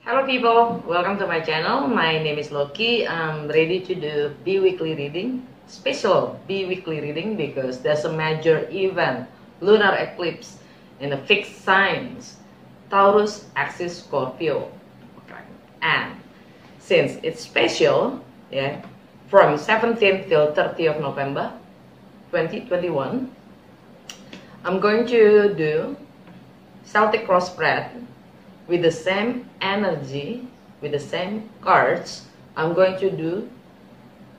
Hello people, welcome to my channel. My name is Loki. I'm ready to do bi-weekly reading, special bi-weekly reading because there's a major event, lunar eclipse in the fixed signs, Taurus, Axis, Scorpio. Okay. And since it's special, from 17th till 30th of November 2021, I'm going to do Celtic cross spread with the same energy, with the same cards. I'm going to do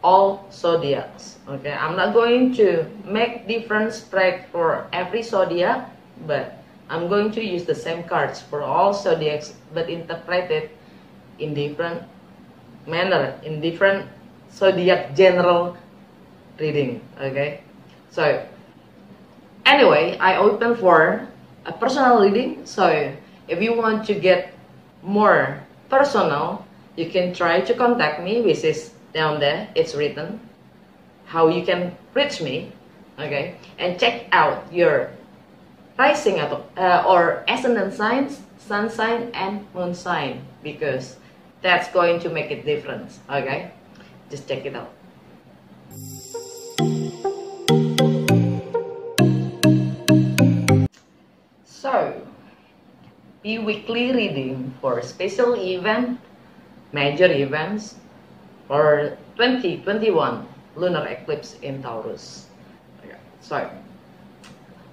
all zodiacs. Okay, I'm not going to make different spread for every zodiac, but I'm going to use the same cards for all zodiacs, but interpreted in different manner, in different zodiac general reading. Okay, so anyway, I open for a personal reading. So if you want to get more personal, you can try to contact me, which is down there. It's written how you can reach me, okay? And check out your rising or ascendant signs, sun sign, and moon sign, because that's going to make a difference, okay? Just check it out. So, bi-weekly reading for special event, major events for 2021 lunar eclipse in Taurus. Okay. So,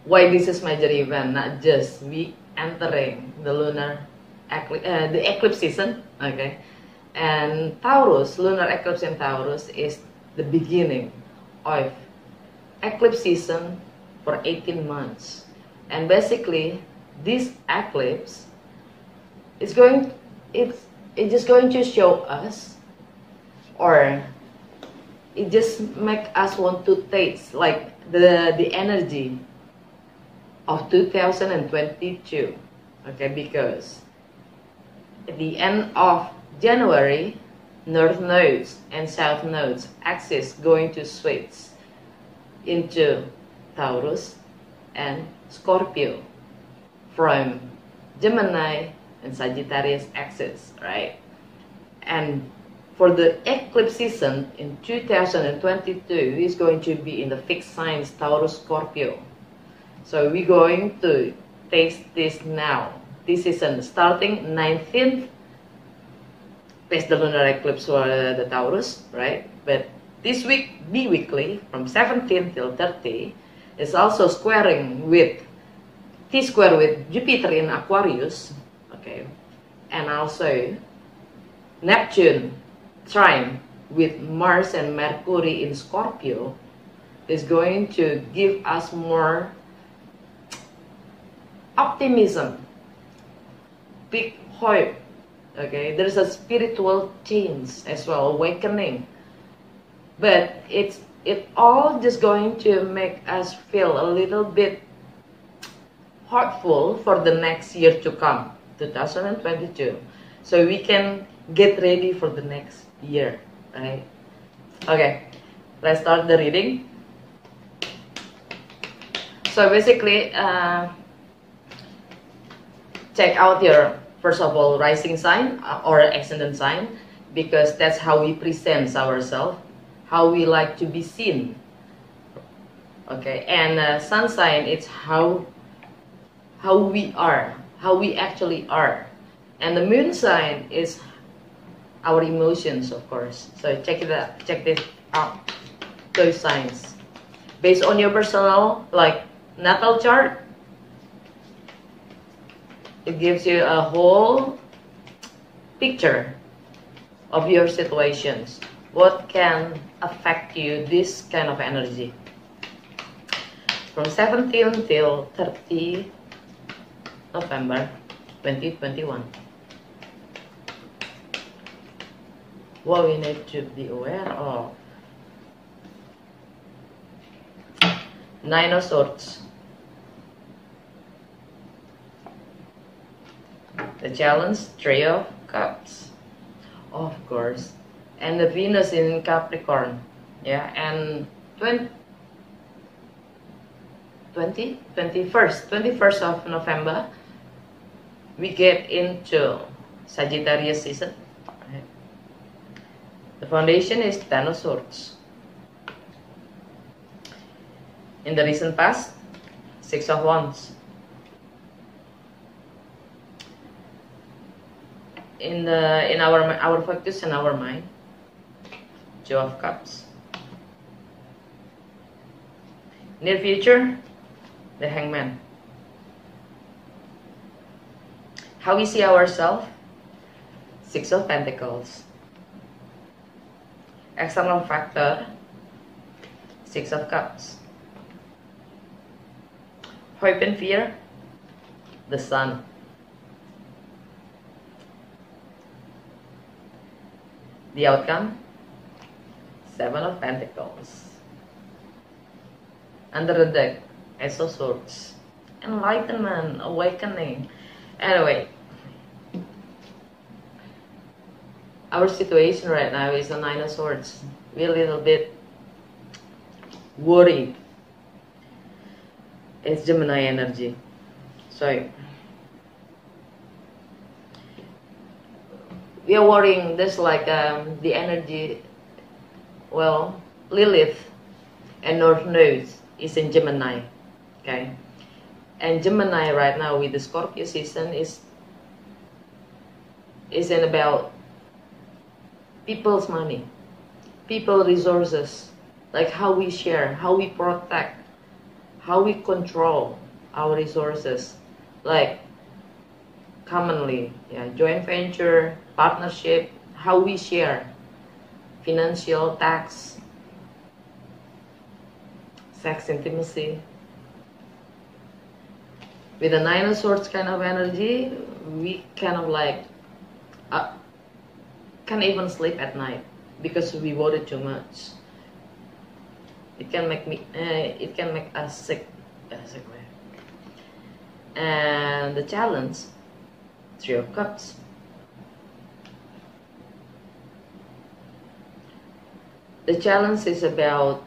why this is major event? Not just we entering the lunar the eclipse season, okay? And Taurus, lunar eclipse in Taurus is the beginning of eclipse season for 18 months. And basically, this eclipse is it's just going to show us, or it just make us want to taste like the energy of 2022. Okay, because at the end of January, north nodes and south nodes axis going to switch into Taurus and Scorpio from Gemini and Sagittarius axis, right? And for the eclipse season in 2022 is going to be in the fixed signs Taurus, Scorpio. So we're going to taste this now. This season starting 19th is the lunar eclipse for the Taurus, right? But this week, bi-weekly, from 17th till 30, is also squaring with T-square with Jupiter in Aquarius, okay, and also Neptune trine with Mars and Mercury in Scorpio is going to give us more optimism, big hope. Okay, there's a spiritual change as well, awakening, but it all just going to make us feel a little bit hopeful for the next year to come, 2022, so we can get ready for the next year, right? Okay, let's start the reading. So basically, check out your, first of all, rising sign or ascendant sign, because that's how we present ourselves, how we like to be seen. Okay, and sun sign, it's how we are, how we actually are. And the moon sign is our emotions, of course. So check it out, check this out, those signs. Based on your personal, like, natal chart, it gives you a whole picture of your situations. What can affect you, this kind of energy. From 17 till 30 November 2021. What we need to be aware of. Nine of Swords. The challenge, Three of Cups. Of course. And the Venus in Capricorn. Yeah, and 21st of November, we get into Sagittarius season. The foundation is Ten of Swords. In the recent past, Six of Wands. In our focus and our mind, Two of Cups. Near future, the Hangman. How we see ourselves, Six of Pentacles. External factor, Six of Cups. Hope and fear, the Sun. The outcome, Seven of Pentacles. Under the deck, Ace of Swords. Enlightenment, awakening. Anyway, our situation right now is the Nine of Swords. We're a little bit worried. It's Gemini energy. So we are worrying. There's like the energy. Well, Lilith and North Node is in Gemini. Okay, and Gemini right now with the Scorpio season is in about people's money, people resources, like how we share, how we protect, how we control our resources, like commonly, yeah, joint venture, partnership, how we share, financial, tax, sex, intimacy. With the Nine of Swords kind of energy, we kind of like can't even sleep at night because we worry too much. It can make us sick. And the challenge, Three of Cups. The challenge is about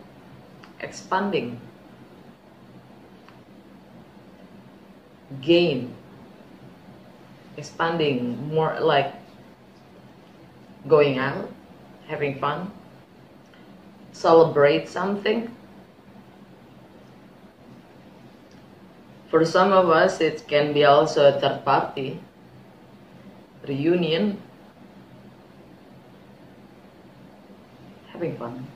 expanding, gain, expanding, more like going out, having fun, celebrate something. For some of us, it can be also a third party reunion, having fun.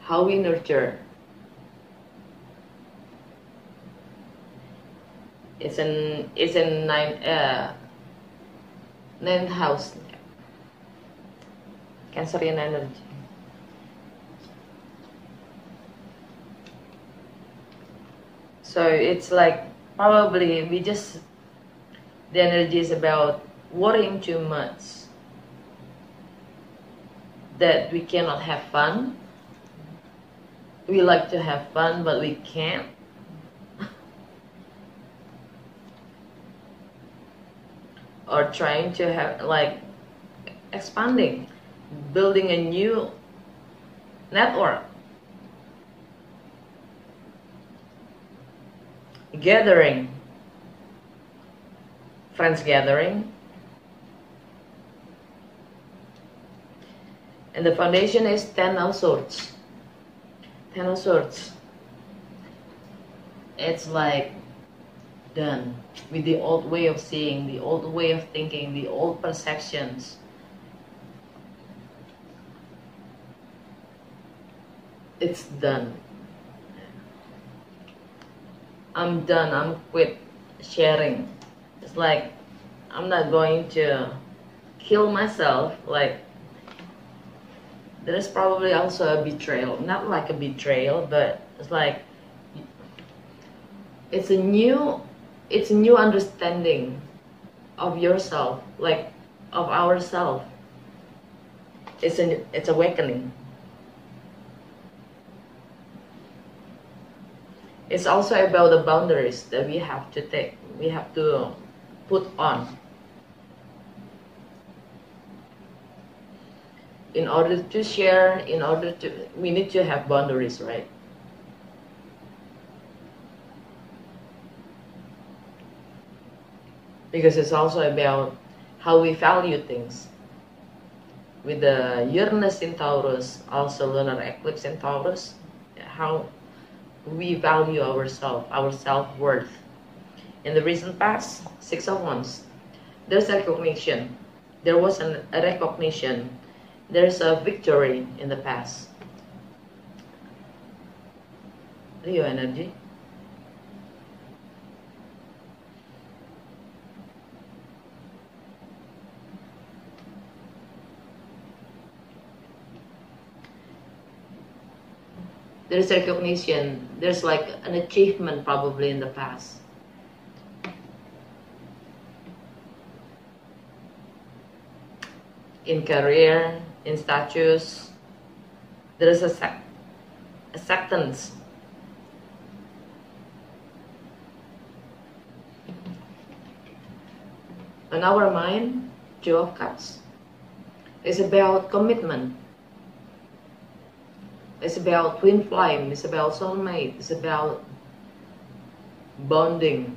How we nurture. It's in ninth house, Cancerian energy. So it's like probably the energy is about worrying too much that we cannot have fun. We like to have fun, but we can't. Or trying to have, like, expanding, building a new network, gathering, friends gathering. And the foundation is Ten of Swords. Ten of Swords. It's like done with the old way of seeing, the old way of thinking, the old perceptions. It's done. I'm done. I'm quit sharing. It's like I'm not going to kill myself. Like, there is probably also a betrayal. Not like a betrayal, but it's like it's a new understanding of yourself, like of ourselves. It's awakening. It's also about the boundaries that we have to take, we have to put on in order to share, we need to have boundaries, right? Because it's also about how we value things. With the Uranus in Taurus, also lunar eclipse in Taurus, how we value ourselves, our self-worth. In the recent past, 6 of Wands, there's recognition. There was a recognition. There's a victory in the past. Leo energy. There's recognition. There's like an achievement probably in the past. In career, in status, there is acceptance. On our mind, 2 of Cups. It's about commitment. It's about twin flame. It's about soulmate. It's about bonding.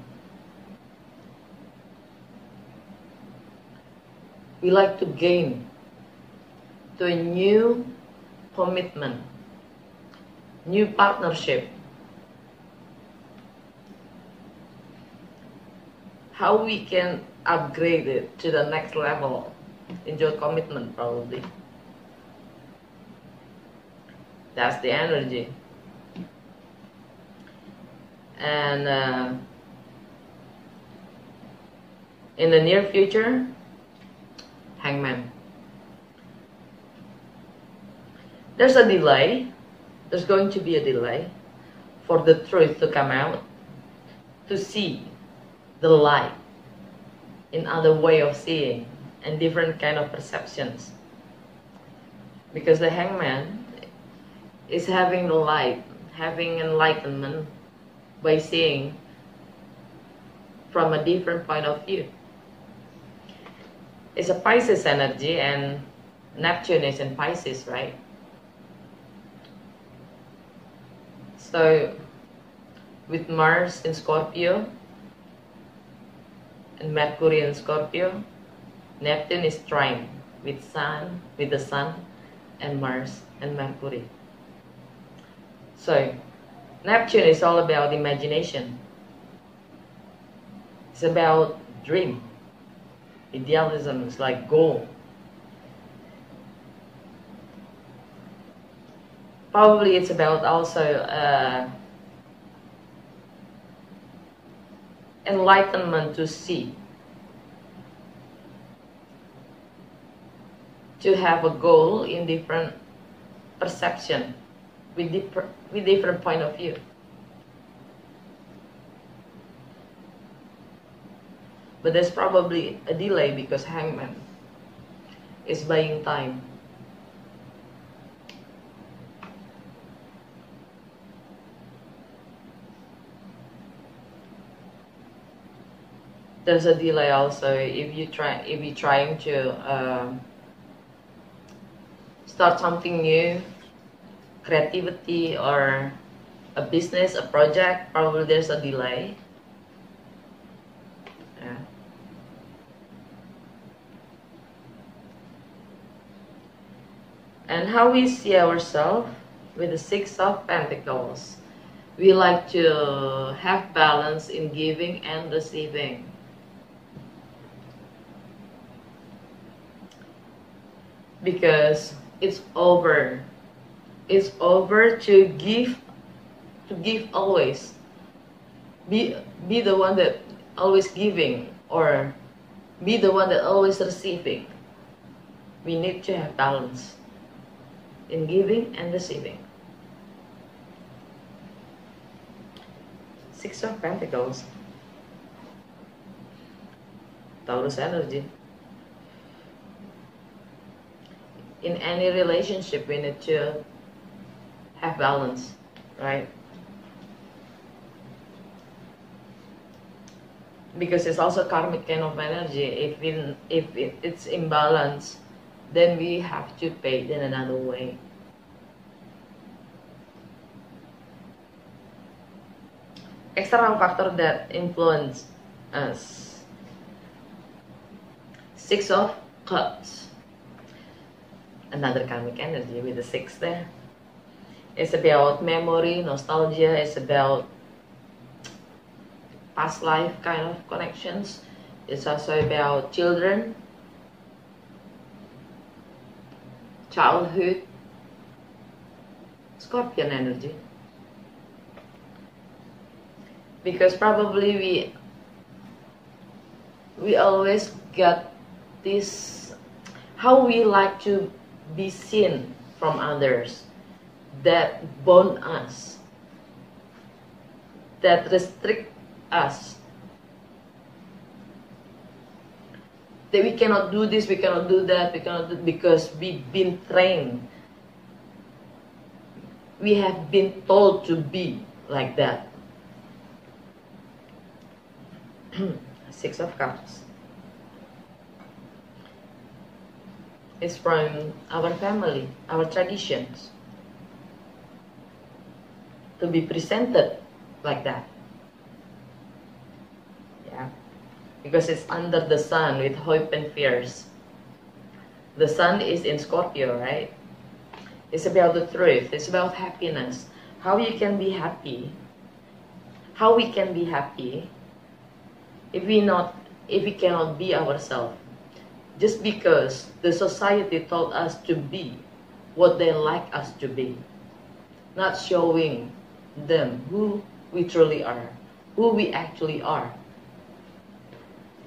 We like to gain to a new commitment, new partnership. How we can upgrade it to the next level in your commitment probably. That's the energy. And in the near future, Hangman. There's a delay. There's going to be a delay for the truth to come out, to see the light in other way of seeing and different kind of perceptions. Because the Hangman is having the light, having enlightenment by seeing from a different point of view. It's a Pisces energy, and Neptune is in Pisces, right? So with Mars in Scorpio and Mercury in Scorpio, Neptune is trine with the Sun and Mars and Mercury. So Neptune is all about imagination. It's about dream. Idealism is like goal. Probably it's about also enlightenment to see, to have a goal in different perception, with different point of view. But there's probably a delay because Hangman is buying time. There's a delay also if you're trying to start something new, creativity or a business, a project. Probably there's a delay. Yeah. And how we see ourselves with the 6 of Pentacles. We like to have balance in giving and receiving. Because it's over. It's over to give always. Be the one that always giving, or be the one that always receiving. We need to have balance in giving and receiving. 6 of Pentacles. Taurus energy. In any relationship, we need to have balance, right? Because it's also karmic kind of energy. If it's imbalance, then we have to pay it in another way. External factor that influence us. Six of Cups. Another karmic energy with the 6 there. It's about memory, nostalgia. It's about past life kind of connections. It's also about children, childhood, Scorpion energy. Because probably we always got this, how we like to be seen from others, that bond us, that restrict us, that we cannot do this, we cannot do that, we cannot do, because we've been trained, we have been told to be like that. Six of Cups is from our family, our traditions, to be presented like that. Yeah, because it's under the sun with hope and fears. The sun is in Scorpio, right? It's about the truth. It's about happiness. How you can be happy. How we can be happy if we cannot be ourselves. Just because the society told us to be what they like us to be, not showing them who we truly are, who we actually are.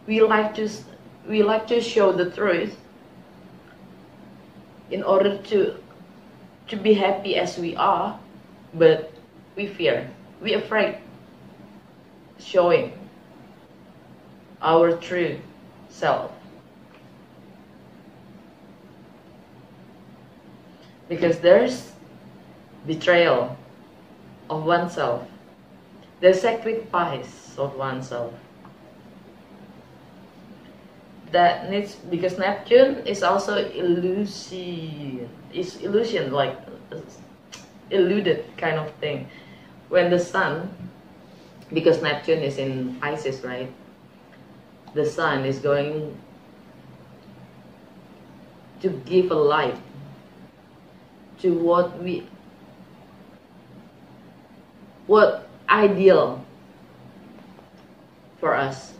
We like to show the truth in order to be happy as we are, but we fear, we afraid showing our true self. Because there's betrayal of oneself, the sacrifice of oneself. That needs, because Neptune is also illusion, like eluded kind of thing. When the sun, because Neptune is in Pisces, right? The sun is going to give a light to what ideal for us.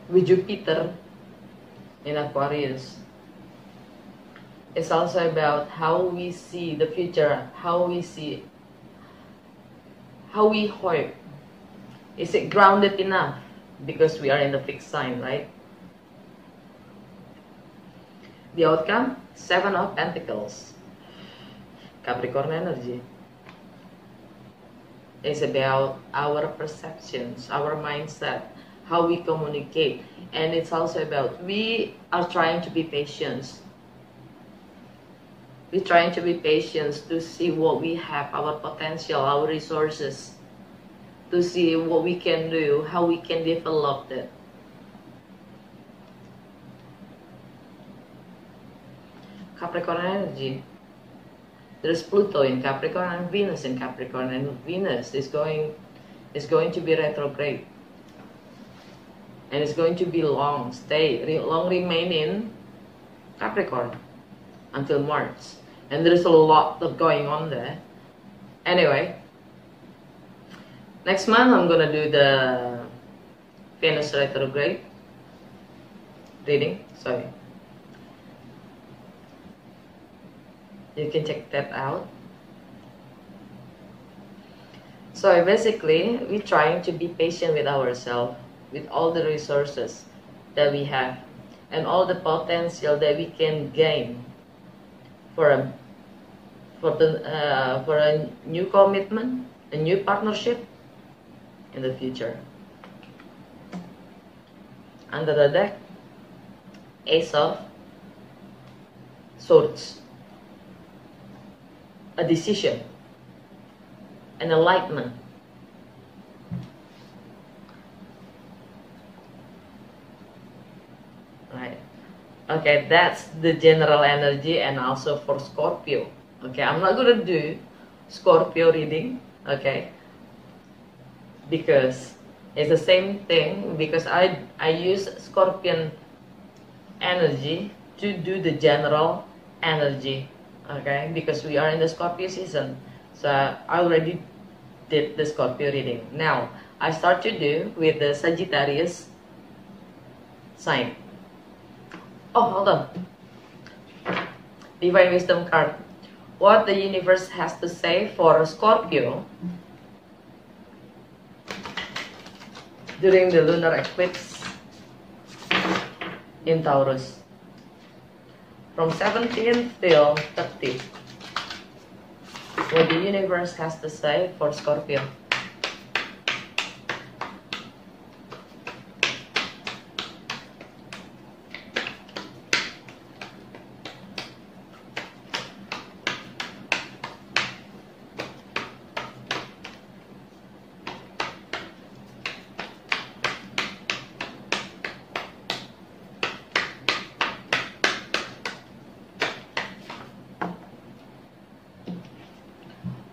With Jupiter in Aquarius, it's also about how we see the future, how we hope. Is it grounded enough? Because we are in the fixed sign, right? The outcome, 7 of Pentacles. Capricorn energy. It's about our perceptions, our mindset, how we communicate. And it's also about, we are trying to be patient. We're trying to be patient to see what we have, our potential, our resources, to see what we can do, how we can develop that. Capricorn energy. There's Pluto in Capricorn and Venus in Capricorn, and Venus is going to be retrograde. And it's going to be long remain in Capricorn until March. And there's a lot of going on there. Anyway, next month I'm gonna do the Venus retrograde reading. Sorry, you can check that out. So basically, we're trying to be patient with ourselves, with all the resources that we have and all the potential that we can gain for a new commitment, a new partnership in the future. Under the deck, Ace of Swords. A decision, an enlightenment. Right. Okay, that's the general energy, and also for Scorpio. Okay, I'm not gonna do Scorpio reading, okay, because it's the same thing, because I use Scorpion energy to do the general energy, okay, because we are in the Scorpio season. So I already did the Scorpio reading. Now I start to do with the Sagittarius sign. Oh, hold on. Divine Wisdom card. What the universe has to say for Scorpio during the lunar eclipse in Taurus from 17th till 30th. What the universe has to say for Scorpio.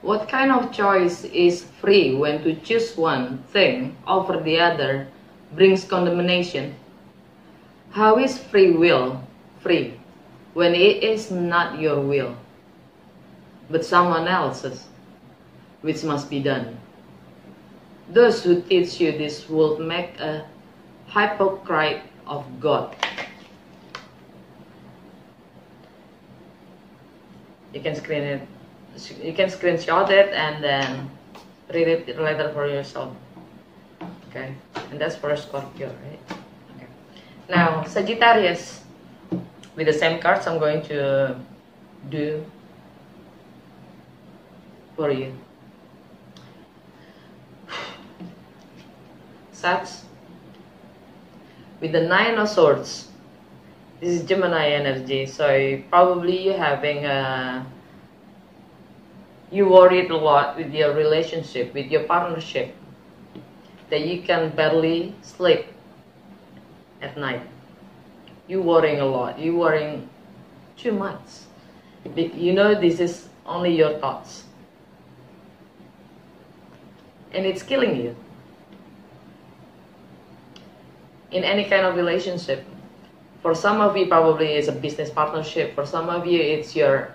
What kind of choice is free when to choose one thing over the other brings condemnation? How is free will free when it is not your will, but someone else's, which must be done? Those who teach you this would make a hypocrite of God. You can screen it. You can screenshot it and then read it later for yourself. Okay, and that's for Scorpio, right? Okay. Now Sagittarius, with the same cards I'm going to do for you. Sag, with the Nine of Swords. This is Gemini energy, so probably you're having a you worried a lot with your relationship, with your partnership, that you can barely sleep at night. You worrying a lot. You worrying too much. You know this is only your thoughts, and it's killing you. In any kind of relationship, for some of you probably it's a business partnership. For some of you it's your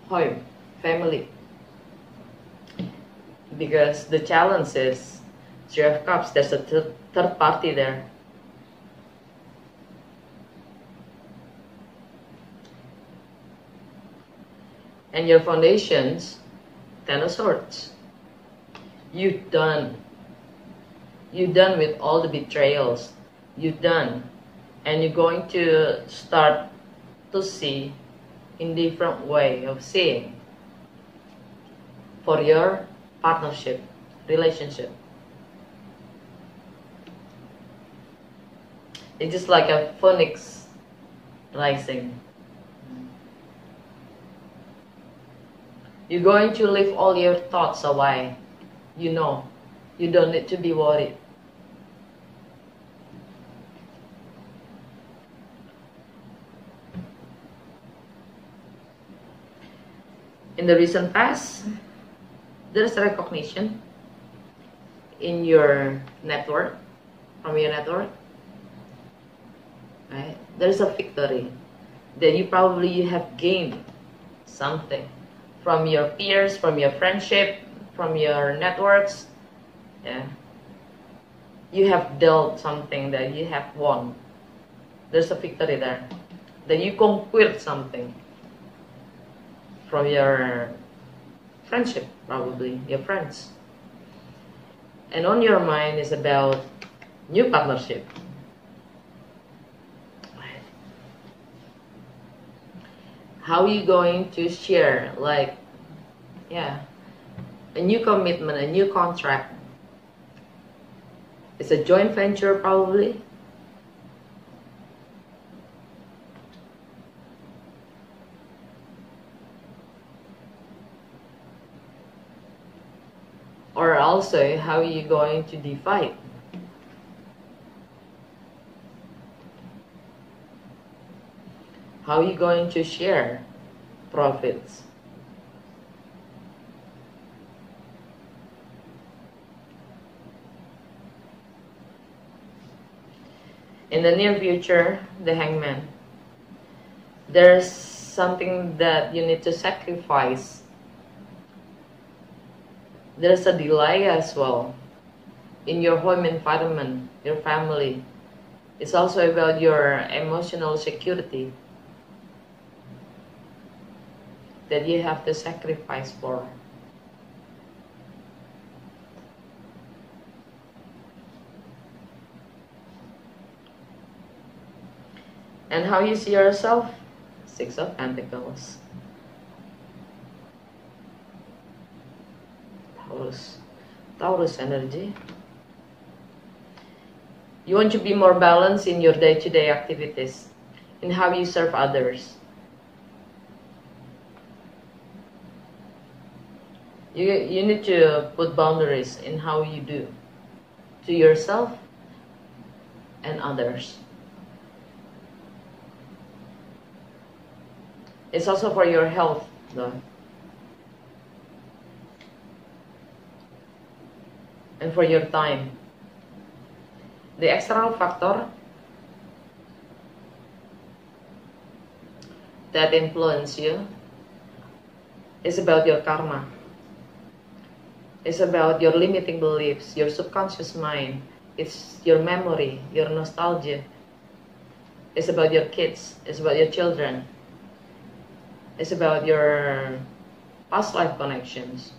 home, family, because the challenge is Three of Cups. There's a third party there. And your foundations, Ten of Swords. You're done with all the betrayals. You're done, and you're going to start to see in different way of seeing for your partnership, relationship. It's just like a phoenix rising. You're going to leave all your thoughts away. You know, you don't need to be worried. In the recent past, there's a recognition in your network, from your network, right? There's a victory that you have gained something from your peers, from your friendship, from your networks. Yeah, you have dealt something that you have won. There's a victory there, that you conquered something from your friendship, probably your friends. And on your mind is about new partnership. How are you going to share, like, yeah, a new commitment, a new contract? It's a joint venture, probably. Or also, how are you going to divide? How are you going to share profits? In the near future, the Hangman. There's something that you need to sacrifice. There's a delay as well in your home environment, your family. It's also about your emotional security that you have to sacrifice for. And how you see yourself? Six of Pentacles. Taurus energy. You want to be more balanced in your day-to-day activities, in how you serve others. You need to put boundaries in how you do to yourself and others. It's also for your health, though. And for your time. The external factor that influence you is about your karma. It's about your limiting beliefs, your subconscious mind. It's your memory, your nostalgia. It's about your kids. It's about your children. It's about your past life connections.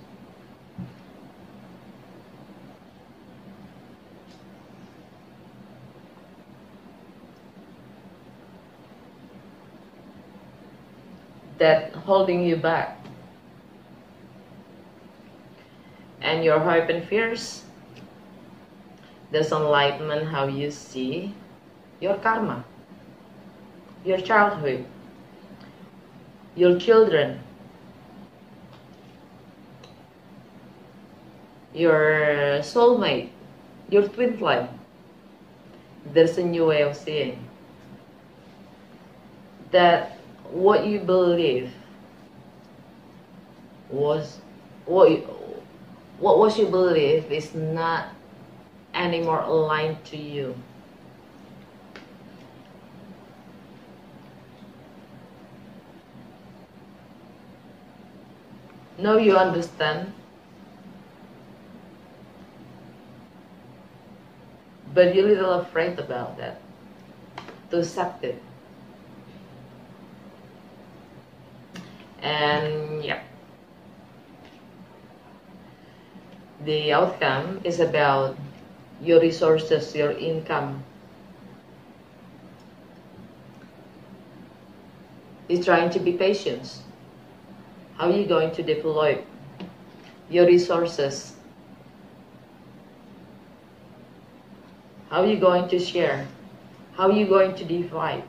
That holding you back. And your hope and fears. There's enlightenment how you see your karma, your childhood, your children, your soulmate, your twin flame. There's a new way of seeing that what you believe was what was you believe is not anymore aligned to you. Now you understand, but you're a little afraid about that, to accept it. And yeah, the outcome is about your resources, your income. It's trying to be patient. How are you going to deploy your resources? How are you going to share? How are you going to divide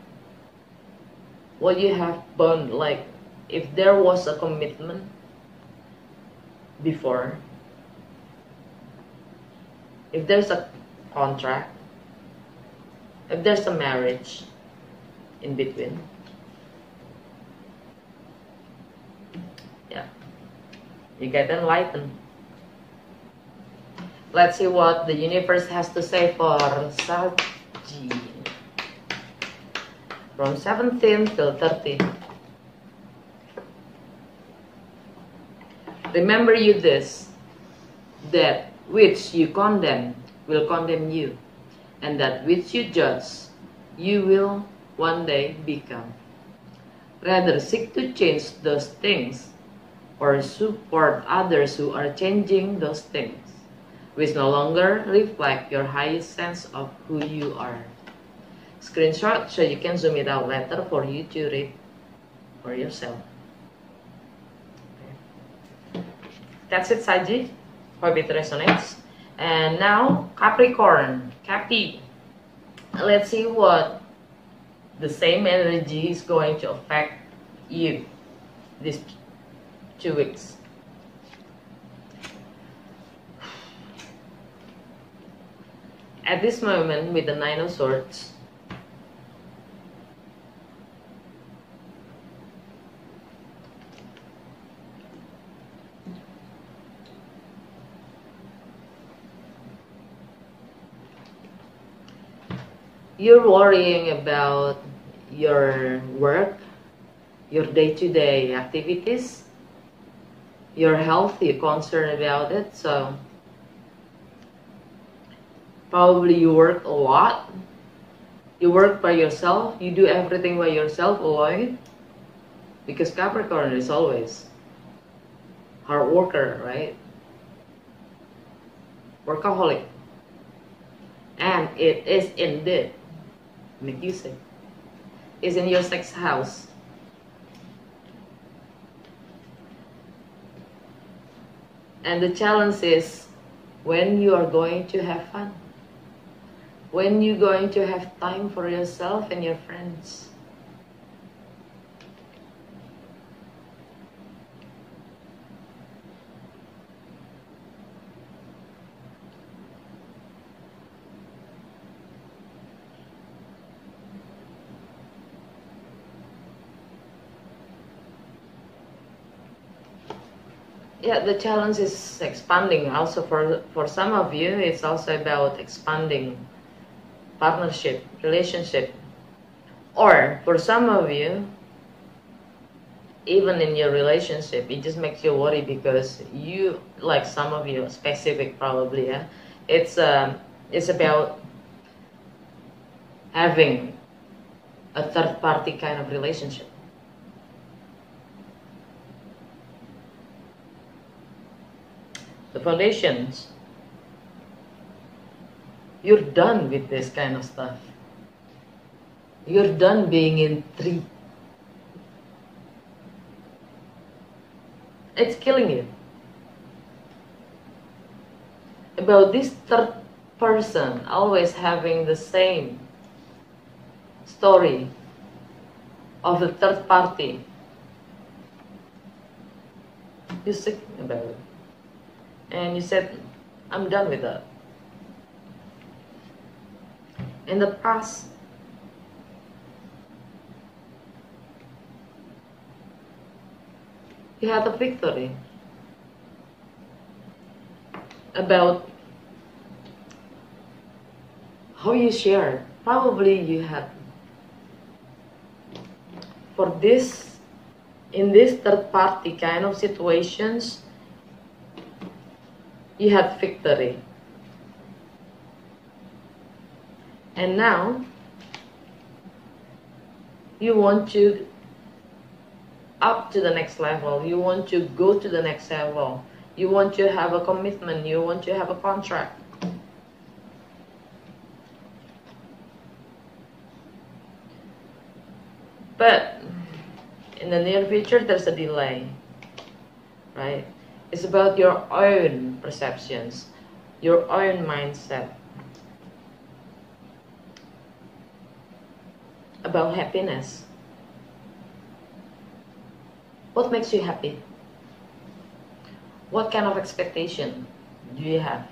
what you have bound? Like, if there was a commitment before, if there's a contract, if there's a marriage in between, yeah, you get enlightened. Let's see what the universe has to say for Sagi from 17 till 30. Remember you this, that which you condemn will condemn you, and that which you judge, you will one day become. Rather seek to change those things or support others who are changing those things, which no longer reflect your highest sense of who you are. Screenshot so you can zoom it out later for you to read for yourself. That's it, Sagi. Hope it resonates. And now, Capricorn, Capi. Let's see what the same energy is going to affect you these 2 weeks. At this moment, with the 9 of Swords, You're worrying about your work, your day-to-day activities, your health, you're concerned about it. So probably you work a lot. You work by yourself. You do everything by yourself alone. Because Capricorn is always hard worker, right? Workaholic. And it is indeed, make you sick, is in your sixth house. And the challenge is when you are going to have fun. When you're going to have time for yourself and your friends. Yeah, the challenge is expanding. Also for some of you, it's also about expanding partnership, relationship. Or for some of you, even in your relationship, it just makes you worry because you, like some of you, specific probably, yeah, it's about having a third party kind of relationship. The foundations, you're done with this kind of stuff. You're done being in three. It's killing you. About this third person always having the same story of the third party. You're sick about it. And you said, I'm done with that. In the past, you had a victory about how you share. Probably you had, for this, in this third party kind of situations, you had victory. And now, you want to up to the next level. You want to go to the next level. You want to have a commitment. You want to have a contract. But in the near future, there's a delay, right? It's about your own perceptions, your own mindset, about happiness. What makes you happy? What kind of expectation do you have?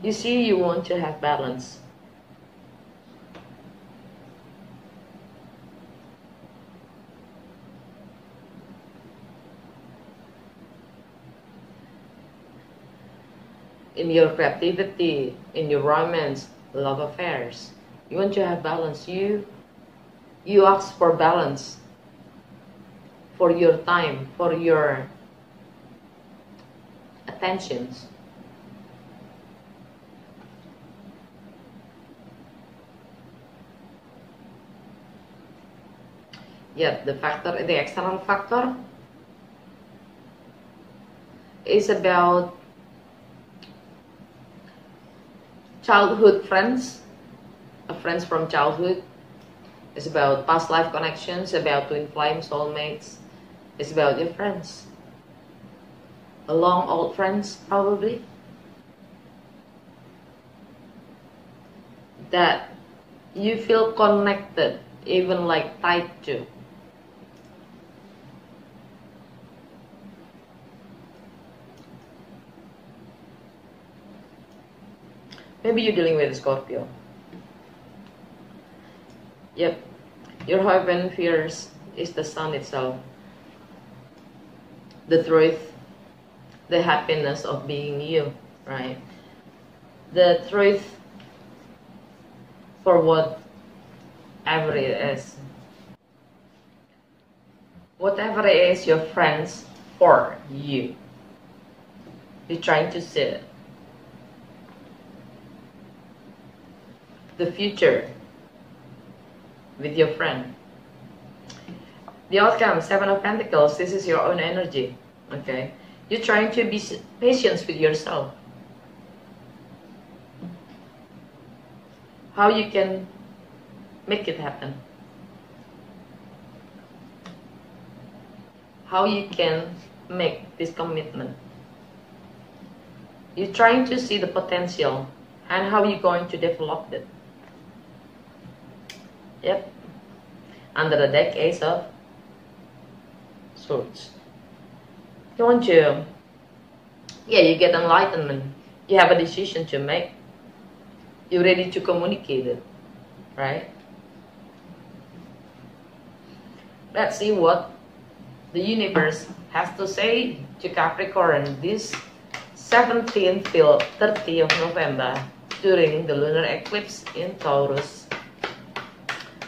You see, you want to have balance. In your creativity, in your romance, love affairs, you want to have balance. You ask for balance for your time, for your attentions. Yet the external factor is about childhood friends, friends from childhood. It's about past life connections, about twin flame soulmates. It's about your friends. Long old friends, probably. That you feel connected, even like tied to. Maybe you're dealing with a Scorpio. Yep. Your hope and fears is the sun itself. The truth, the happiness of being you, right? the truth for whatever it is. Whatever it is your friends for you. You're trying to see it. The future with your friend. The outcome, Seven of Pentacles, this is your own energy. Okay? You're trying to be patient with yourself. How you can make it happen. How you can make this commitment. You're trying to see the potential and how you're going to develop it. Yep. Under the deck, Ace of Swords. You want to, you get enlightenment. You have a decision to make. You're ready to communicate it, right? Let's see what the universe has to say to Capricorn this 17th till 30th of November during the lunar eclipse in Taurus.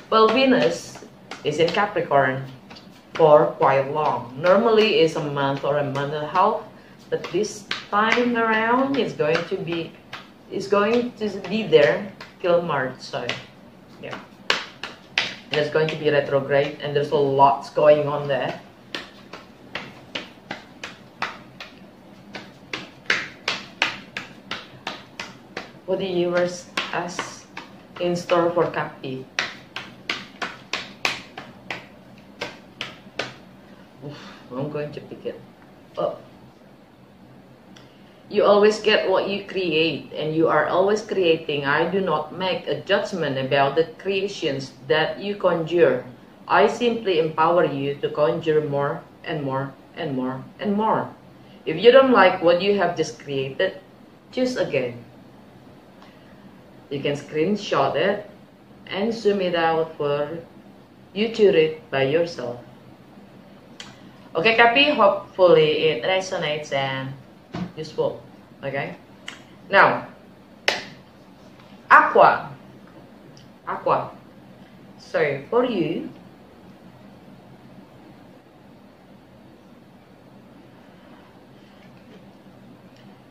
Well, Venus is in Capricorn for quite long. Normally it's a month or a month and a half, but this time around it's going to be there till March. So yeah, there's going to be retrograde and there's a lot going on there. What the universe has in store for Capi. I'm going to pick it up. You always get what you create, and you are always creating. I do not make a judgment about the creations that you conjure. I simply empower you to conjure more and more and more and more. If you don't like what you have just created, choose again. You can screenshot it and zoom it out for you to read by yourself. Okay, Capi, hopefully it resonates and useful. Okay, now Aqua. So for you,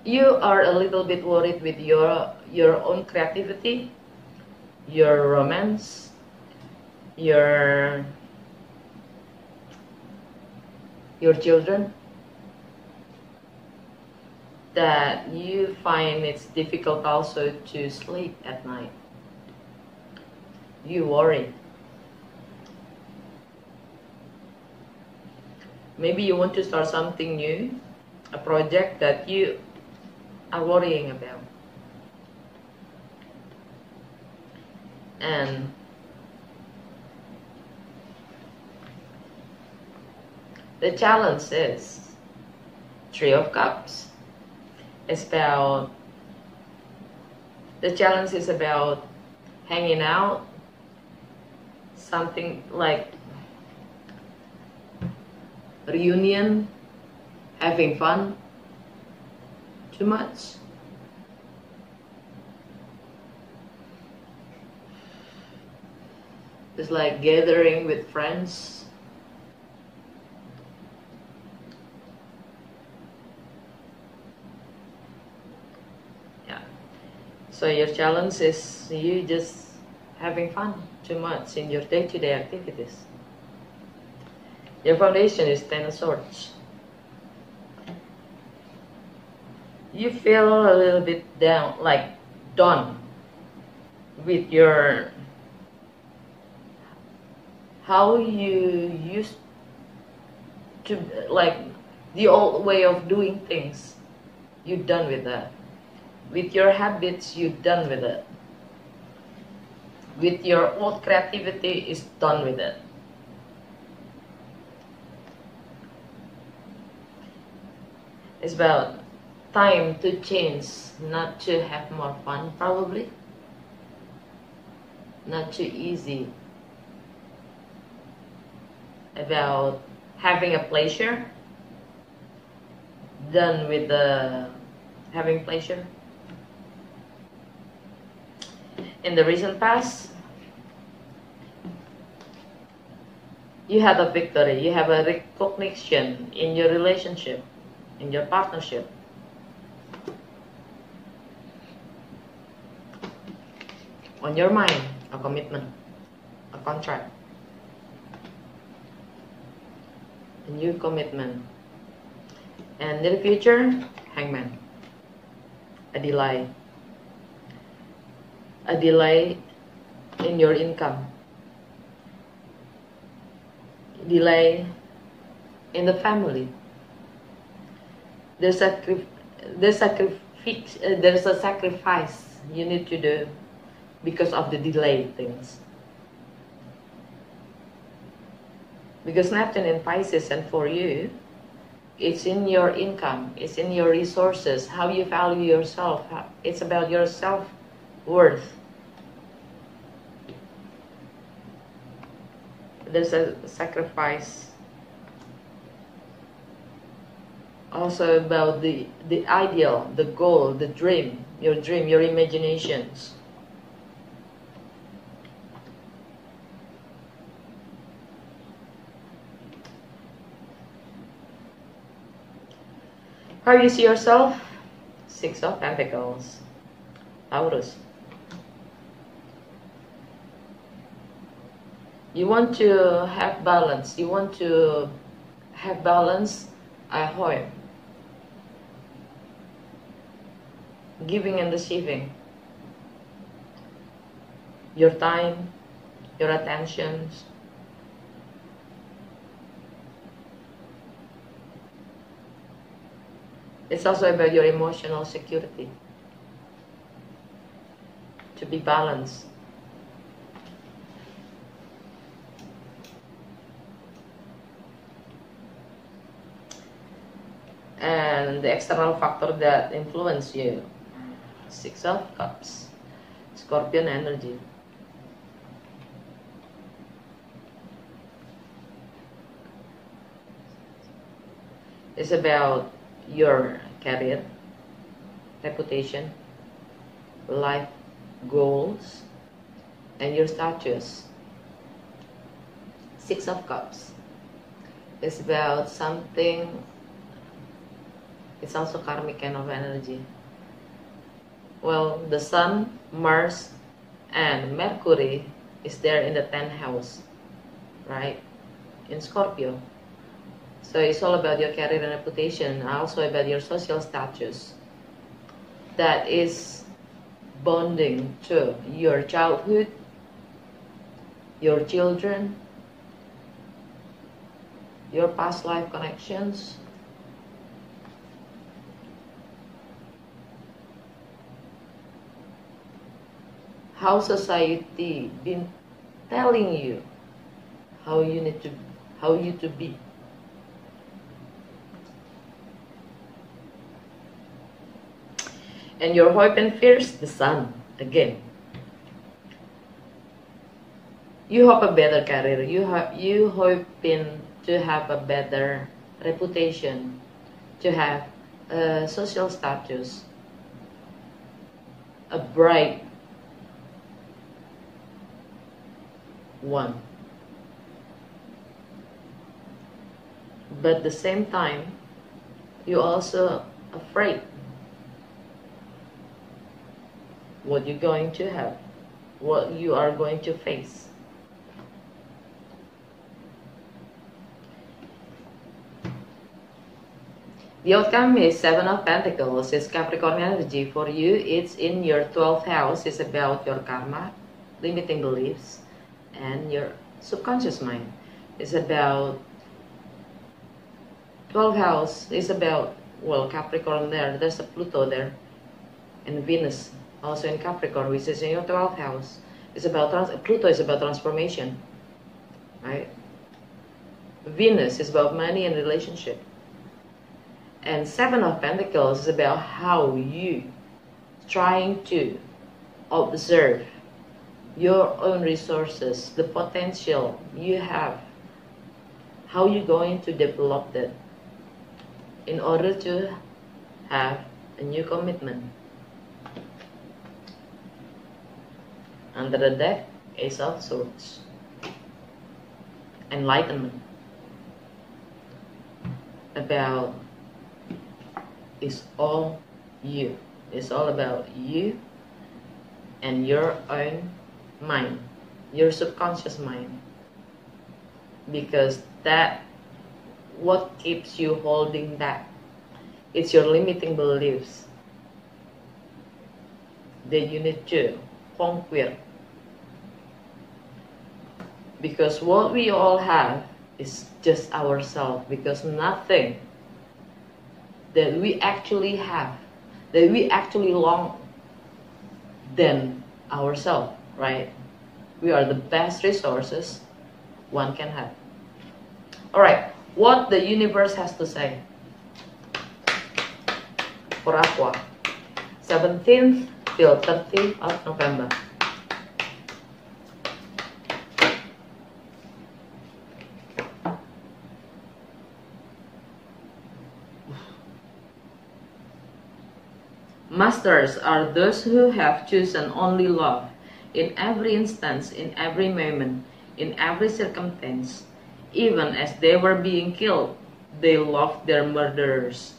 you are a little bit worried with your own creativity, your romance, your children, that you find it's difficult also to sleep at night. You worry. Maybe you want to start something new, a project that you are worrying about. And the challenge is Three of Cups. The challenge is about hanging out, something like reunion, having fun, too much. It's like gathering with friends. So your challenge is you just having fun too much in your day-to-day activities. Your foundation is Ten of Swords. You feel a little bit down, like done with your how you used to, like the old way of doing things. You're done with that. With your habits, you're done with it. With your old creativity, is done with it. It's about time to change, not to have more fun, probably. Not too easy. About having a pleasure. Done with the having pleasure. In the recent past, you had a victory, you have a recognition in your relationship, in your partnership. On your mind, a commitment, a contract, a new commitment. And in the future, hangman, a delay in your income, delay in the family. There's a sacrifice you need to do because of the delayed things. Because Neptune in Pisces, and for you, it's in your income, it's in your resources, how you value yourself. It's about your self-worth. There's a sacrifice. Also about the ideal, the goal, the dream, your imaginations. How you see yourself? Six of Pentacles, Taurus. You want to have balance. You want to have balance, I hope. Giving and receiving. Your time, your attentions. It's also about your emotional security. To be balanced. And the external factor that influence you. Six of Cups. Scorpion energy. It's about your career, reputation, life goals, and your status. Six of Cups. It's about something. It's also karmic kind of energy. Well, the Sun, Mars, and Mercury is there in the 10th house, right? In Scorpio. So it's all about your career and reputation, also about your social status. That is bonding to your childhood, your children, your past life connections. How society been telling you how you to be. And your hope and fears, the Sun, again. You hope a better career. You hoping to have a better reputation, to have a social status, a bright one. But at the same time, you're also afraid what you're going to have, what you are going to face. The outcome is Seven of Pentacles. It's Capricorn energy. For you, it's in your 12th house. It's about your karma, limiting beliefs, and your subconscious mind. It's about 12th house. It's about, well, Capricorn there. There's a Pluto there, and Venus also in Capricorn, which is in your 12th house. It's about Pluto is about transformation, right? Venus is about money and relationship. And Seven of Pentacles is about how you trying to observe your own resources, the potential you have, how you're going to develop that in order to have a new commitment. Under the deck, Ace of Swords. Enlightenment. About it's all you. It's all about you and your own mind, your subconscious mind, because that what keeps you holding back. It's your limiting beliefs that you need to conquer, because what we all have is just ourselves, because nothing that we actually have, that we actually long than ourselves, right? We are the best resources one can have. Alright, what the universe has to say for Aqua, 17th till 30th of November. Masters are those who have chosen only love in every instance, in every moment, in every circumstance. Even as they were being killed, they loved their murderers.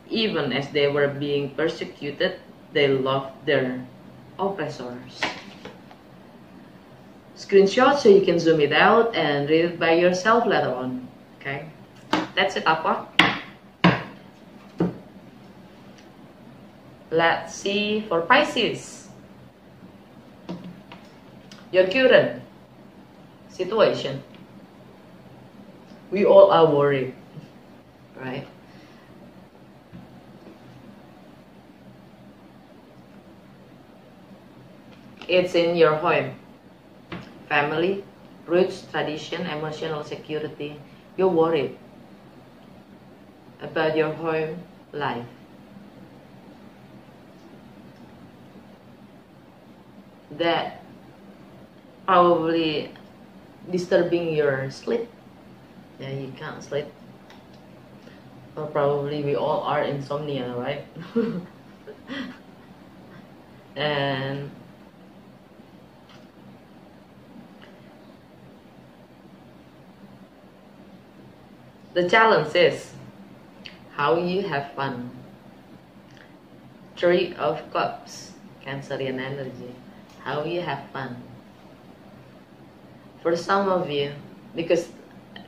Even as they were being persecuted, they loved their oppressors. Screenshot so you can zoom it out and read it by yourself later on. Okay, that's it, Aqua. Let's see for Pisces. Your current situation. We all are worried, right? It's in your home, family, roots, tradition, emotional security. You're worried about your home life. That probably disturbing your sleep. Yeah, you can't sleep. Or probably we all are insomnia, right? And the challenge is how you have fun. 3 of Cups, Cancerian energy. How you have fun. For some of you, because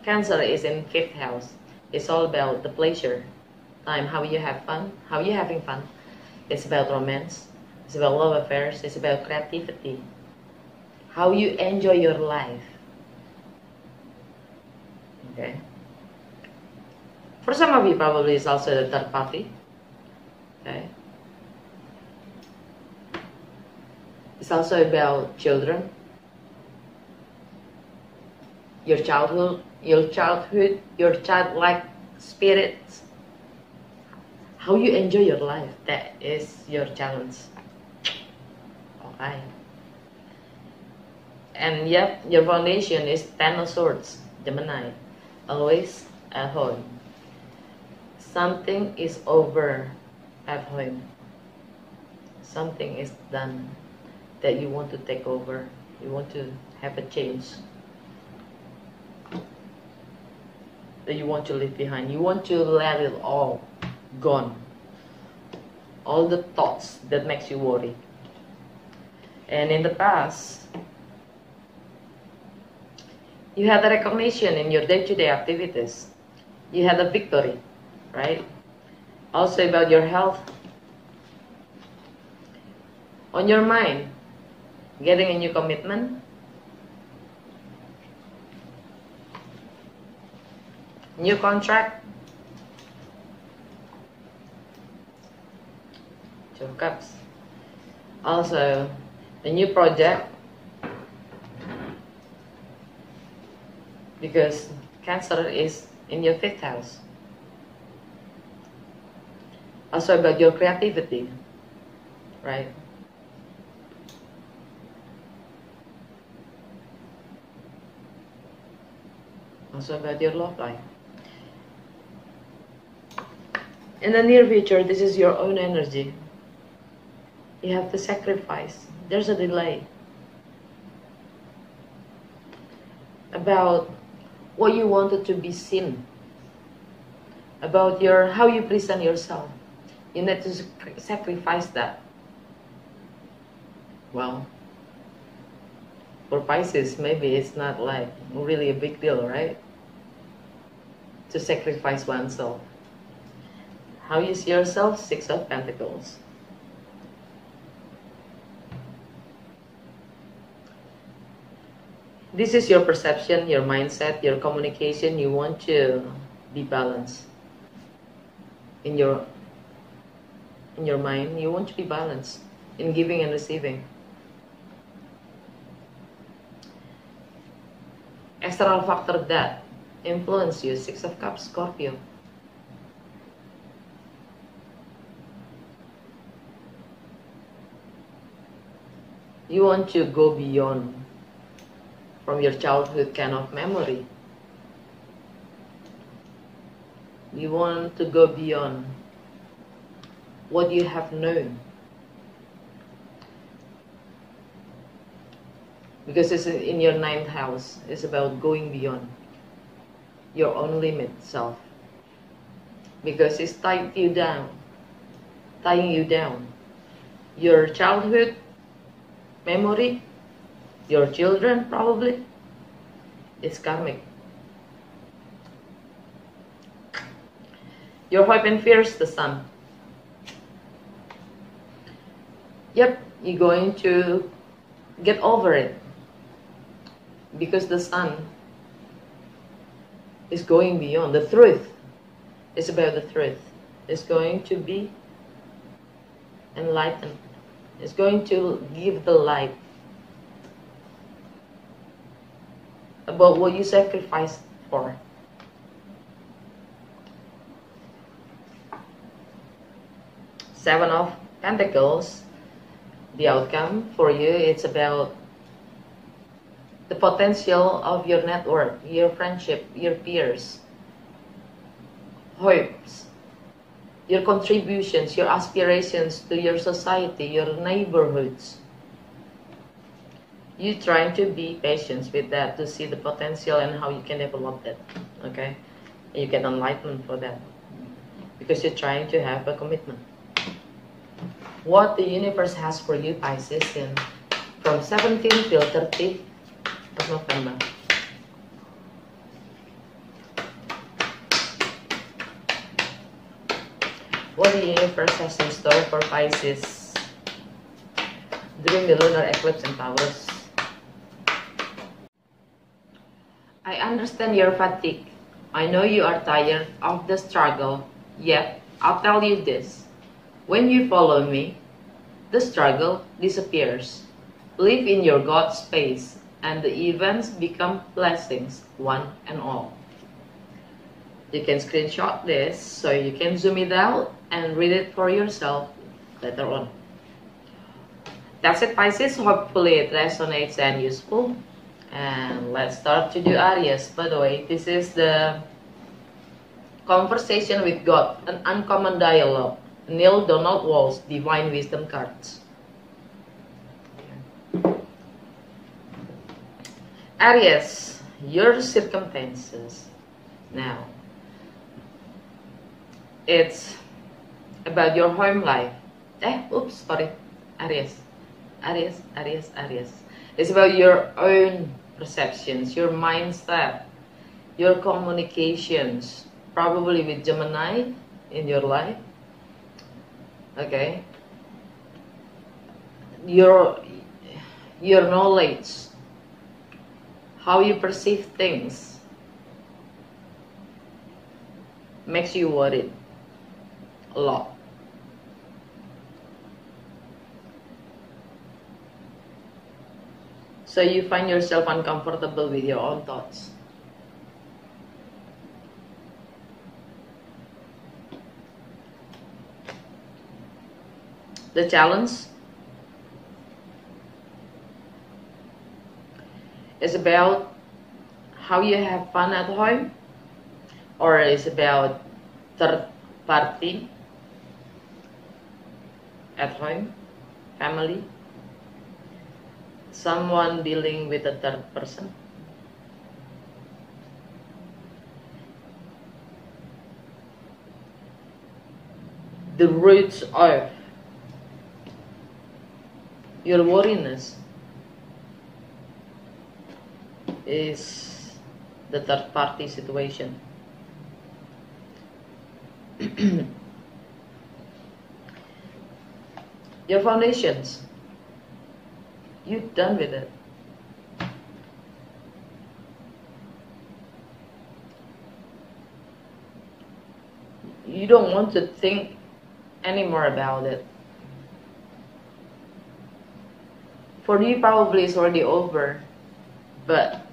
Cancer is in 5th house, it's all about the pleasure time, how you have fun, how you having fun. It's about romance, it's about love affairs, it's about creativity, how you enjoy your life. Okay. For some of you, probably it's also the third party. Okay. It's also about children, your childhood, your childlike spirits, how you enjoy your life. That is your challenge. Okay. And yep, your foundation is 10 of Swords, Gemini, always at home. Something is over at home. Something is done that you want to take over. You want to have a change that you want to leave behind. You want to let it all gone. All the thoughts that makes you worry. And in the past, you had a recognition in your day-to-day activities. You had a victory, right? Also about your health. On your mind, getting a new commitment, new contract, 2 of Cups. Also, a new project, because Cancer is in your 5th house. Also about your creativity, right? Also about your love life. In the near future, this is your own energy. You have to sacrifice. There's a delay. about what you wanted to be seen, about how you present yourself. You need to sacrifice that. Well, for Pisces, maybe it's not like really a big deal, right? To sacrifice oneself. How you see yourself? Six of Pentacles. This is your perception, your mindset, your communication. You want to be balanced. In your mind, you want to be balanced in giving and receiving. External factor that influence you, Six of Cups, Scorpio. You want to go beyond from your childhood kind of memory. You want to go beyond what you have known. Because it's in your 9th house. It's about going beyond your own limit self. Because it's tying you down. Your childhood memory, your children probably, it's karmic. Your hope and fears, the sun. Yep, you're going to get over it. Because the sun is going beyond. The truth is about the truth. It's going to be enlightened. It's going to give the light about what you sacrificed for. Seven of Pentacles. The outcome for you, it's about the potential of your network, your friendship, your peers, hopes, your contributions, your aspirations to your society, your neighborhoods. You trying to be patient with that to see the potential and how you can develop that, okay? You get enlightenment for that because you're trying to have a commitment. What the universe has for you, Pisces, from 17th till 30th of November. What the universe has in store for Pisces during the lunar eclipse in Taurus. I understand your fatigue. I know you are tired of the struggle, yet I'll tell you this. When you follow me, the struggle disappears. Live in your God space, and the events become blessings, one and all. You can screenshot this so you can zoom it out and read it for yourself later on. That's it, Pisces. Hopefully it resonates and useful. And let's start to do Aries. By the way, this is the conversation with God, an uncommon dialogue. Neil Donald Walsh, Divine Wisdom cards. Aries, your circumstances. Now, it's about your home life. Aries. It's about your own perceptions, your mindset, your communications, probably with Gemini in your life. Okay, your knowledge, how you perceive things, makes you worried a lot. So you find yourself uncomfortable with your own thoughts. The challenge is about how you have fun at home, or is about third party at home, family, someone dealing with a third person. the roots of your worriness is the third party situation. Your foundations, you're done with it. You don't want to think anymore about it. For you, probably it's already over, but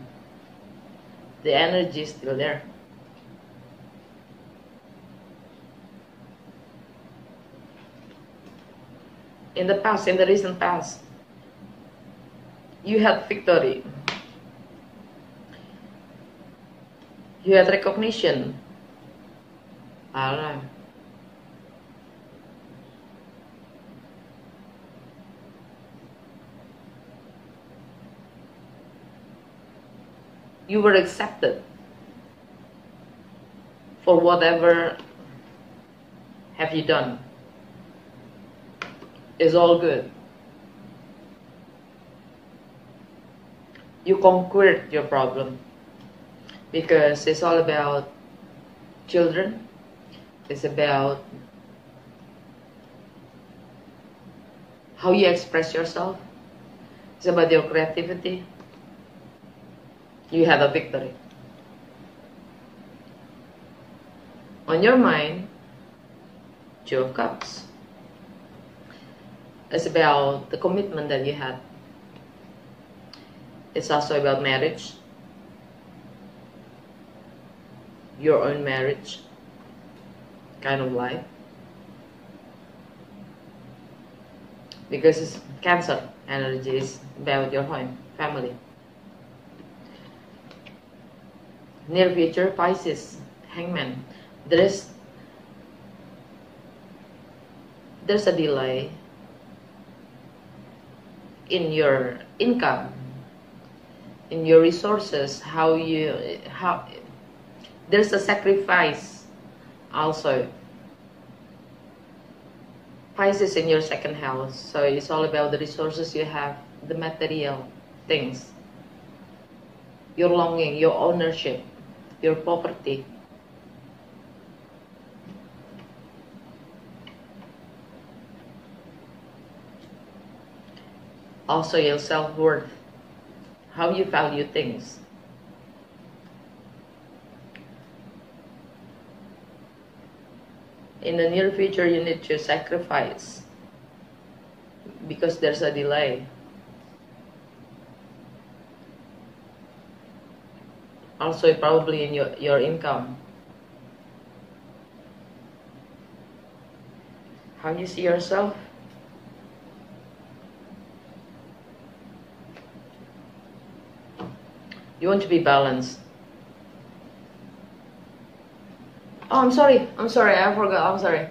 the energy is still there. In the past, in the recent past, you had victory. You had recognition. You were accepted for whatever have you done. It's all good. You conquered your problem, because it's all about children. It's about how you express yourself. It's about your creativity. You have a victory. On your mind, Two of Cups. It's about the commitment that you had. It's also about marriage. Your own marriage kind of life. Because it's Cancer energy is about your home, family. Near future, Pisces, Hangman. There's a delay in your income, in your resources, how there's a sacrifice also. Pisces in your second house, so it's all about the resources you have, the material things, your longing, your ownership, your property. Also your self-worth, how you value things. In the near future, you need to sacrifice because there's a delay. Also probably in your income. How you see yourself? You want to be balanced. Oh, I'm sorry, I forgot, I'm sorry.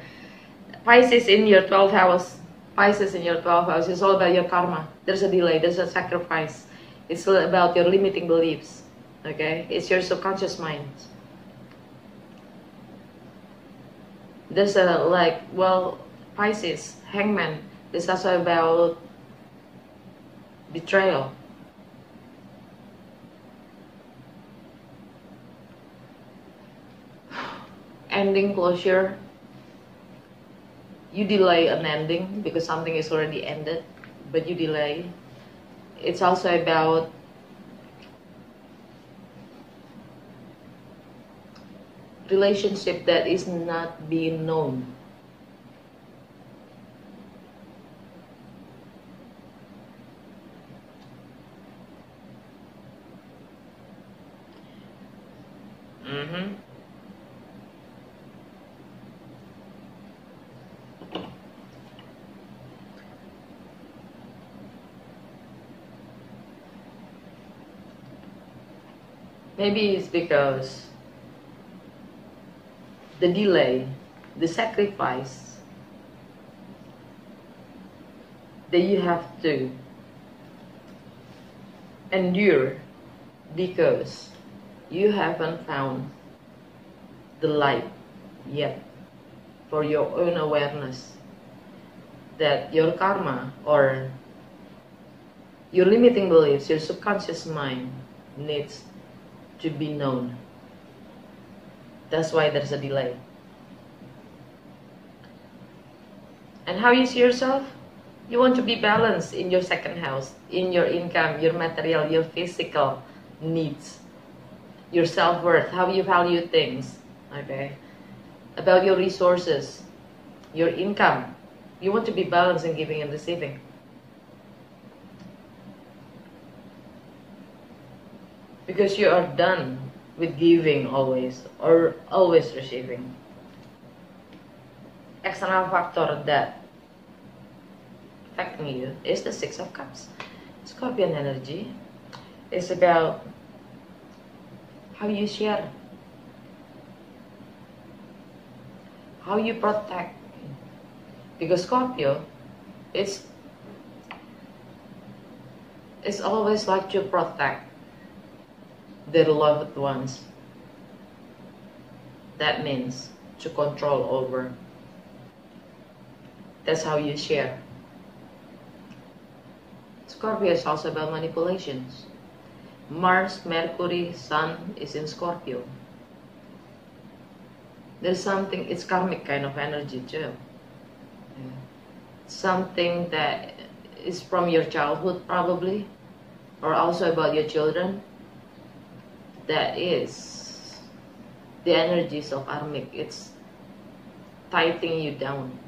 Pisces in your 12th house. Pisces in your 12th house is all about your karma. There's a delay, there's a sacrifice. It's all about your limiting beliefs, okay? It's your subconscious mind. There's a, Pisces, Hangman, is also about betrayal. Ending, closure. You delay an ending because something is already ended, but you delay. It's also about relationship that is not being known. Maybe it's because the delay, the sacrifice that you have to endure because you haven't found the light yet. for your own awareness that your karma or your limiting beliefs, your subconscious mind needs to be known. That's why there's a delay. And how you see yourself? You want to be balanced in your second house, in your income, your material, your physical needs, your self-worth, how you value things, okay? About your resources, your income. You want to be balanced in giving and receiving. Because you are done with giving always, or always receiving. External factor that affecting you is the Six of Cups. Scorpion energy is about how you share, how you protect. Because Scorpio, it's always like to protect their loved ones. That means to control over. That's how you share. Scorpio is also about manipulations. Mars, Mercury, Sun is in Scorpio. There's something, it's karmic kind of energy too. Something that is from your childhood probably, or also about your children. That is the energies of karmic. It's tightening you down.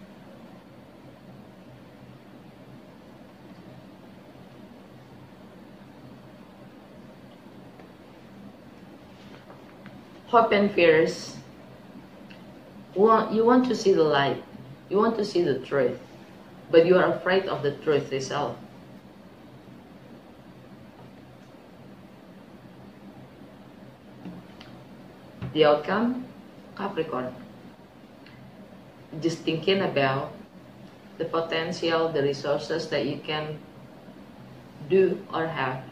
Hope and fears. You want to see the light. You want to see the truth. But you are afraid of the truth itself. The outcome? Capricorn. Just thinking about the potential, the resources that you can do or have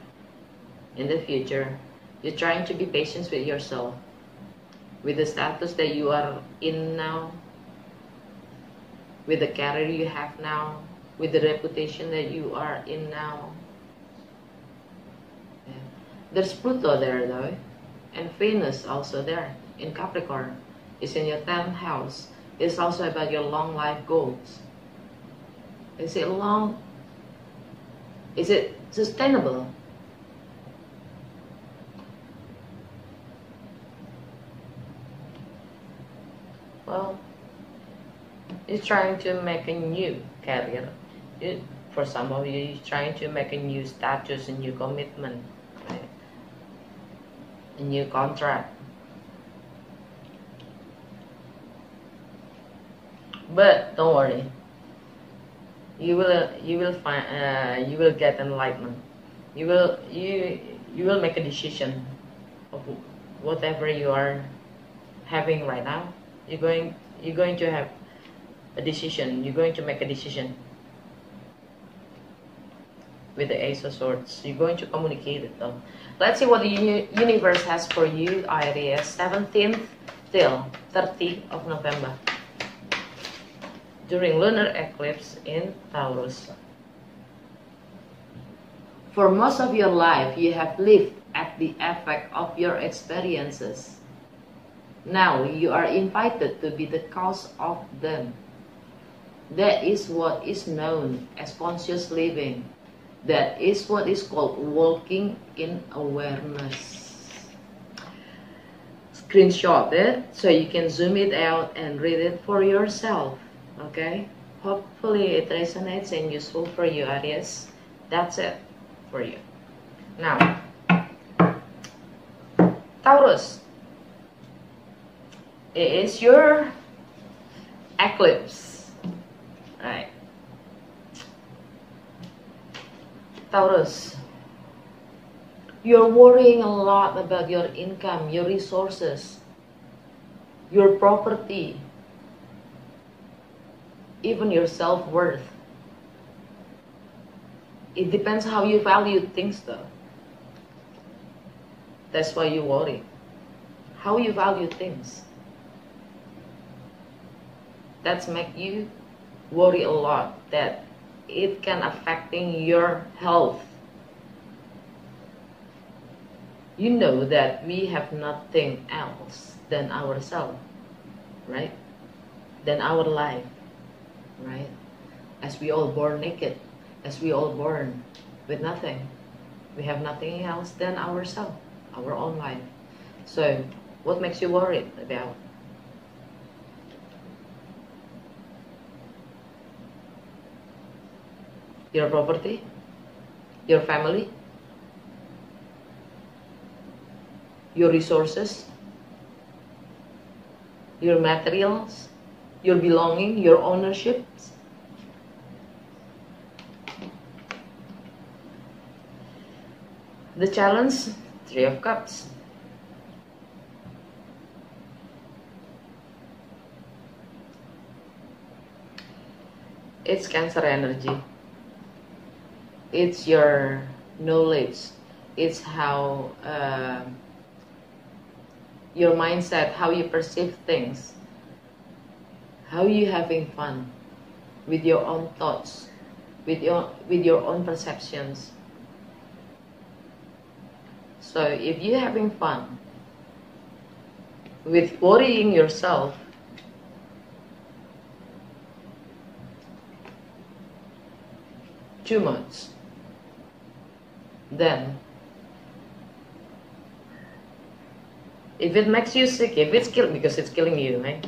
in the future. You're trying to be patient with yourself, with the status that you are in now, with the career you have now, with the reputation that you are in now. Yeah. There's Pluto there though, and Venus also there in Capricorn. It's in your 10th house. It's also about your long life goals. Is it long? Is it sustainable? Well, you're trying to make a new career. For some of you, you're trying to make a new status, a new commitment, right? A new contract. But don't worry. You will find you will get enlightenment. You will make a decision of whatever you are having right now. You're going to have a decision. You're going to make a decision with the Ace of Swords. You're going to communicate it though. Let's see what the universe has for you, Aries, 17th till 30th of November. During lunar eclipse in Taurus. For most of your life, you have lived at the effect of your experiences. Now you are invited to be the cause of them. That is what is known as conscious living. That is what is called walking in awareness. Screenshot it so you can zoom it out and read it for yourself. Okay? Hopefully it resonates and useful for you, Aries. That's it for you. Now, Taurus. It is your eclipse. Right. Taurus. You're worrying a lot about your income, your resources, your property, even your self-worth. It depends how you value things though. That's why you worry. How you value things. That's make you worry a lot, that it can affecting your health. You know that we have nothing else than ourselves, right? Than our life, right? As we all born naked, as we all born with nothing, we have nothing else than ourselves, our own life. So what makes you worried about? Your property, your family, your resources, your materials, your belonging, your ownerships. The challenge, Three of Cups. It's Cancer energy. It's your knowledge. It's how your mindset, how you perceive things, how you having fun with your own thoughts, with your own perceptions. So if you're having fun with worrying yourself, too much, then if it makes you sick, if it's killing, because it's killing you, right?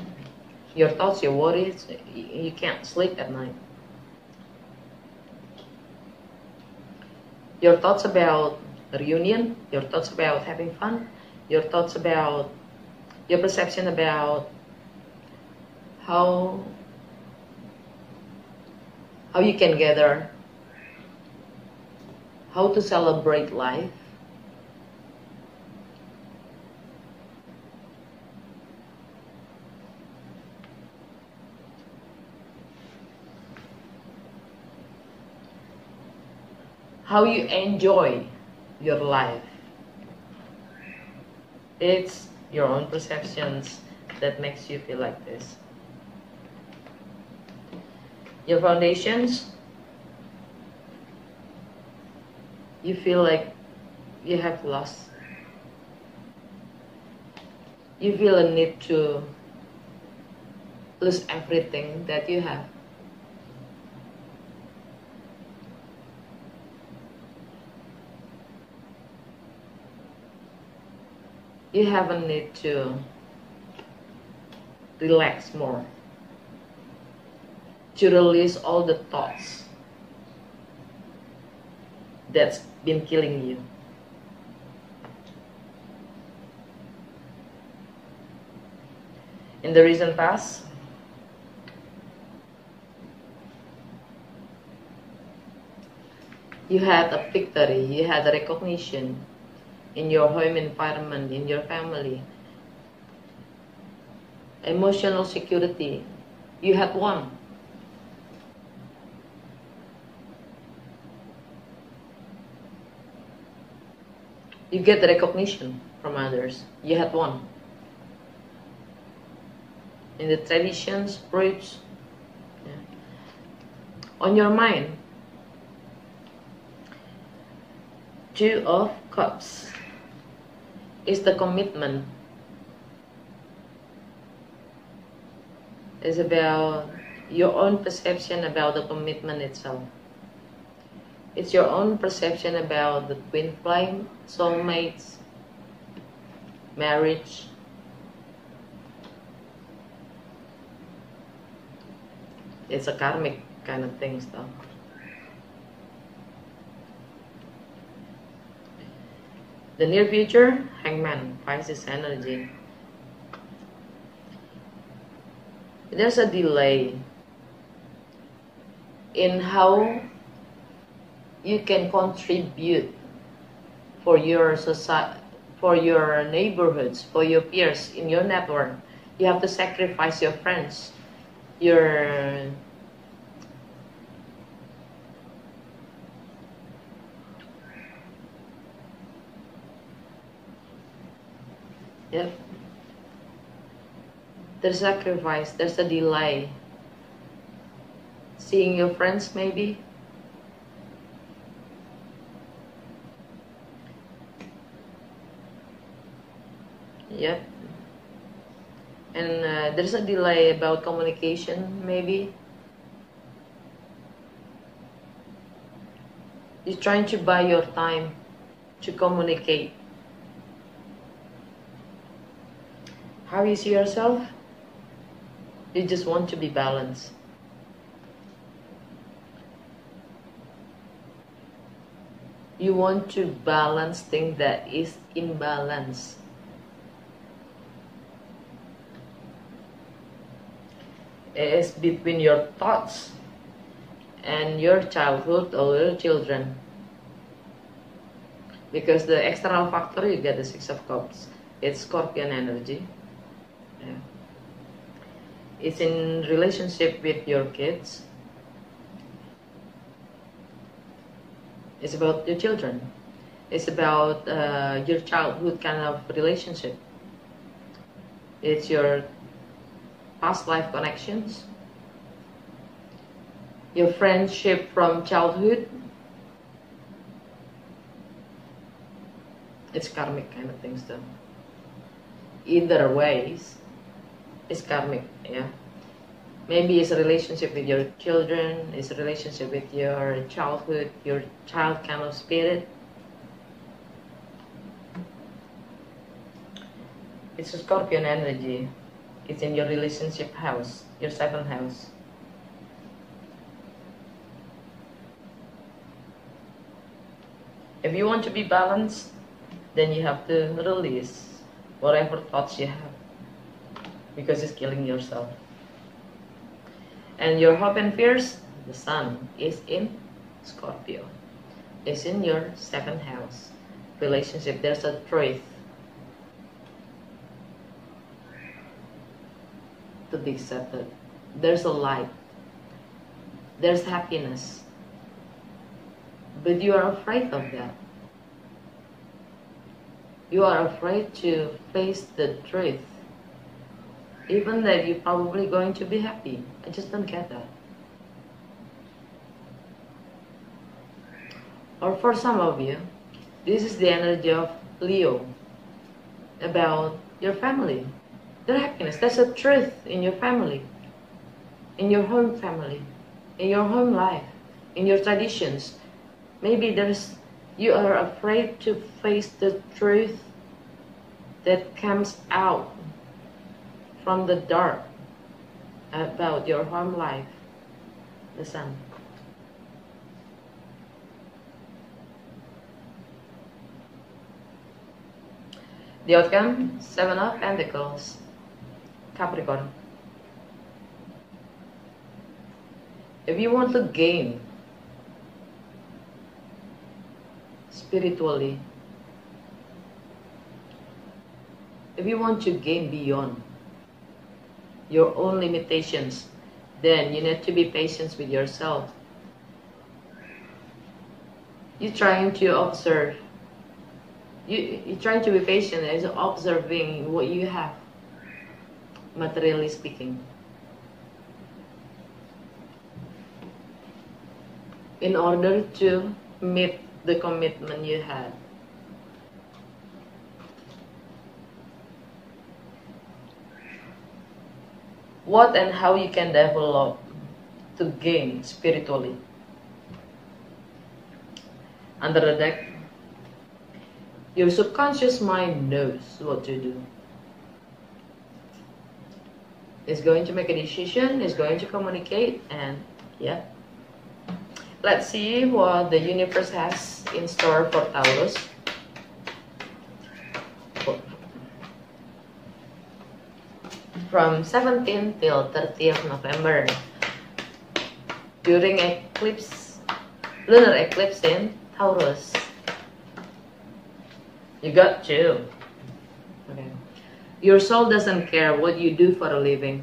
Your thoughts, your worries, you can't sleep at night. Your thoughts about reunion, your thoughts about having fun, your thoughts about, your perception about how you can gather, how to celebrate life. How you enjoy your life. It's your own perceptions that makes you feel like this. Your foundations, you feel like you have lost. You feel a need to lose everything that you have. You have a need to relax more, to release all the thoughts that's been killing you. In the recent past, you had a victory, you had a recognition in your home environment, in your family. Emotional security, you had won. You get the recognition from others, you had won. In the traditions, proofs, yeah. On your mind, Two of Cups is the commitment. It's about your own perception about the commitment itself. It's your own perception about the twin flame, soulmates, marriage. It's a karmic kind of thing stuff. The near future, Hangman, Pisces energy. There's a delay in how you can contribute for your society, for your neighborhoods, for your peers in your network. You have to sacrifice your friends, your yep. There's sacrifice, there's a delay seeing your friends maybe. Yep. And there's a delay about communication maybe. You're trying to buy your time to communicate. How you see yourself? You just want to be balanced. You want to balance things that is imbalance. It is between your thoughts and your childhood or your children. Because the external factor, you get the Six of Cups. It's Scorpion energy. Yeah. It's in relationship with your kids. It's about your children. It's about your childhood kind of relationship. It's your past life connections. Your friendship from childhood. It's karmic kind of things though. Either ways, it's karmic, yeah. Maybe it's a relationship with your children, it's a relationship with your childhood, your child kind of spirit. It's a Scorpion energy. It's in your relationship house, your 7th house. If you want to be balanced, then you have to release whatever thoughts you have, because it's killing yourself. And your hope and fears, the sun is in Scorpio. It's in your 7th house. Relationship, there's a truth to be accepted. There's a light. There's happiness. But you are afraid of that. You are afraid to face the truth. Even that you're probably going to be happy. I just don't get that. Or for some of you, this is the energy of Leo. About your family. Their happiness. There's a truth in your family. In your home family. In your home life. In your traditions. Maybe you are afraid to face the truth that comes out from the dark about your home life, the sun. The outcome, 7 of Pentacles, Capricorn. If you want to gain spiritually, if you want to gain beyond your own limitations, then you need to be patient with yourself. You're trying to observe. You're trying to be patient as observing what you have, materially speaking. In order to meet the commitment you had. What and how you can develop to gain spiritually. Under the deck, your subconscious mind knows what to do. It's going to make a decision, it's going to communicate, and yeah. Let's see what the universe has in store for Taurus. From 17th till 30th November, during eclipse, lunar eclipse in Taurus. You got two. Okay. Your soul doesn't care what you do for a living.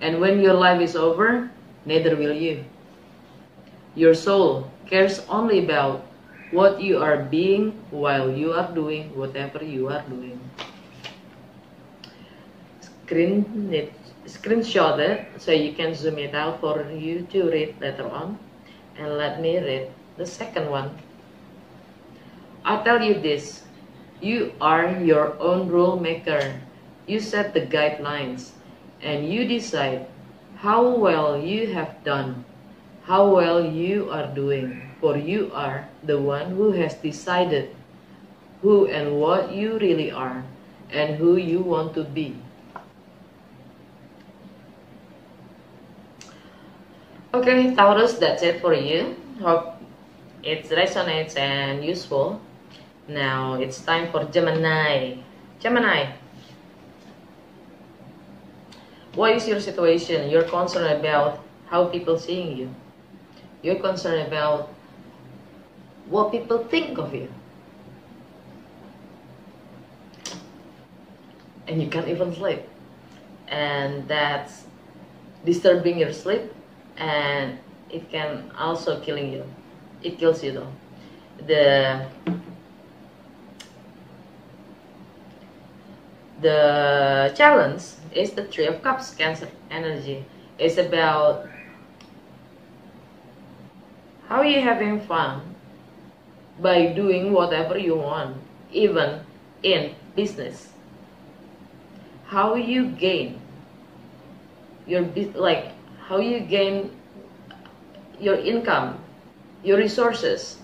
And when your life is over, neither will you. Your soul cares only about what you are being while you are doing whatever you are doing. Screen needs screenshot it so you can zoom it out for you to read later on. And let me read the second one. I tell you this, you are your own rule maker. You set the guidelines and you decide how well you have done, how well you are doing, for you are the one who has decided who and what you really are and who you want to be. Okay, Taurus, that's it for you. Hope it resonates and useful. Now it's time for Gemini. Gemini, what is your situation? You're concerned about how people seeing you. You're concerned about what people think of you. And you can't even sleep. And that's disturbing your sleep. And it can also killing you. It kills you though. The challenge is the Three of Cups, Cancer energy. It's about how you having fun by doing whatever you want, even in business. How you gain your how you gain your income, your resources,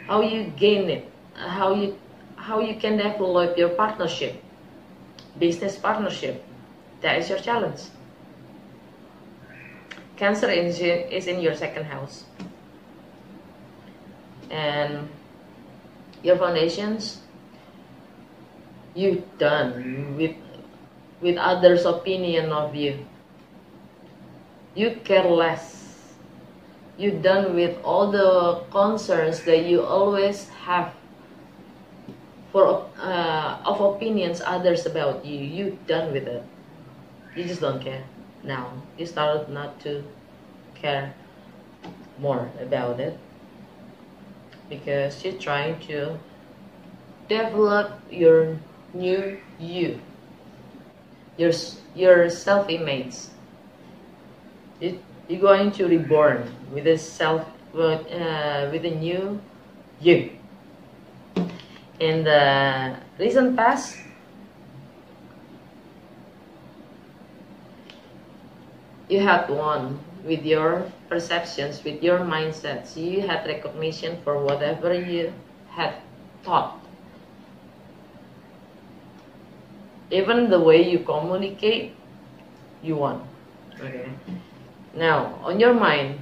how you gain it, how you can develop your partnership, business partnership. That is your challenge. Cancer is in your second house. And your foundations, you've done with others' opinion of you. You care less. You're done with all the concerns that you always have for of opinions others about you. You're done with it. You just don't care now. You started not to care more about it because you're trying to develop your new you, your self-image. You're going to reborn with a with a new you. In the recent past, you had won with your perceptions, with your mindsets. You had recognition for whatever you had thought. Even the way you communicate, you won. Okay. Now, on your mind,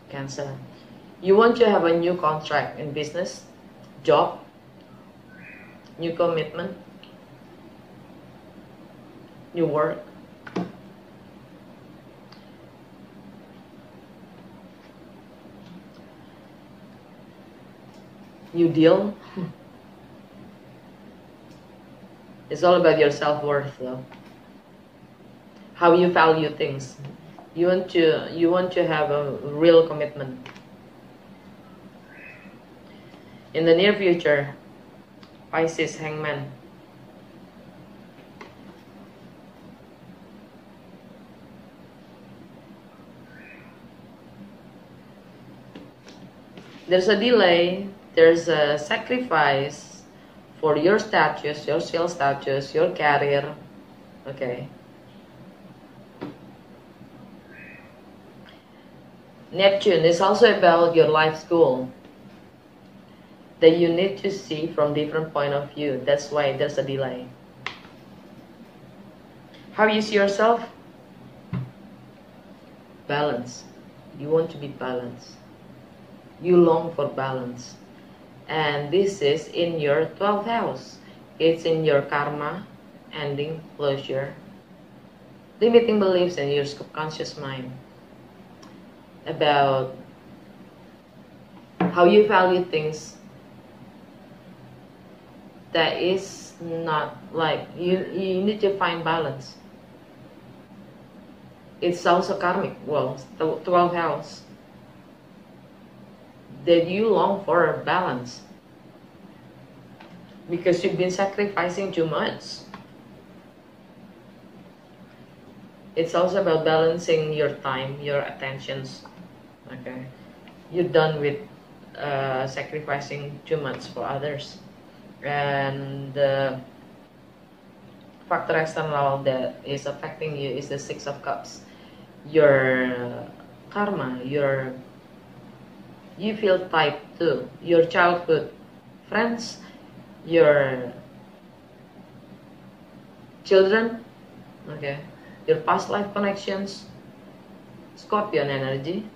Cancer, you want to have a new contract in business, job, new commitment, new work. New deal. It's all about your self-worth though. How you value things. You want to have a real commitment. In the near future, Pisces, Hangman. There's a delay, there's a sacrifice for your status, your sales status, your career. Okay. Neptune is also about your life goal that you need to see from different point of view. That's why there's a delay. How you see yourself? Balance. You want to be balanced. You long for balance. And this is in your 12th house. It's in your karma, ending, closure, limiting beliefs in your subconscious mind. About how you value things that is not like you need to find balance. It's also karmic. Well, 12th house. That you long for a balance because you've been sacrificing too much. It's also about balancing your time, your attentions. Okay, you're done with sacrificing too much for others. And the factor external that is affecting you is the Six of Cups. Your karma, you feel tied to your childhood friends, your children, okay, your past life connections. Scorpion energy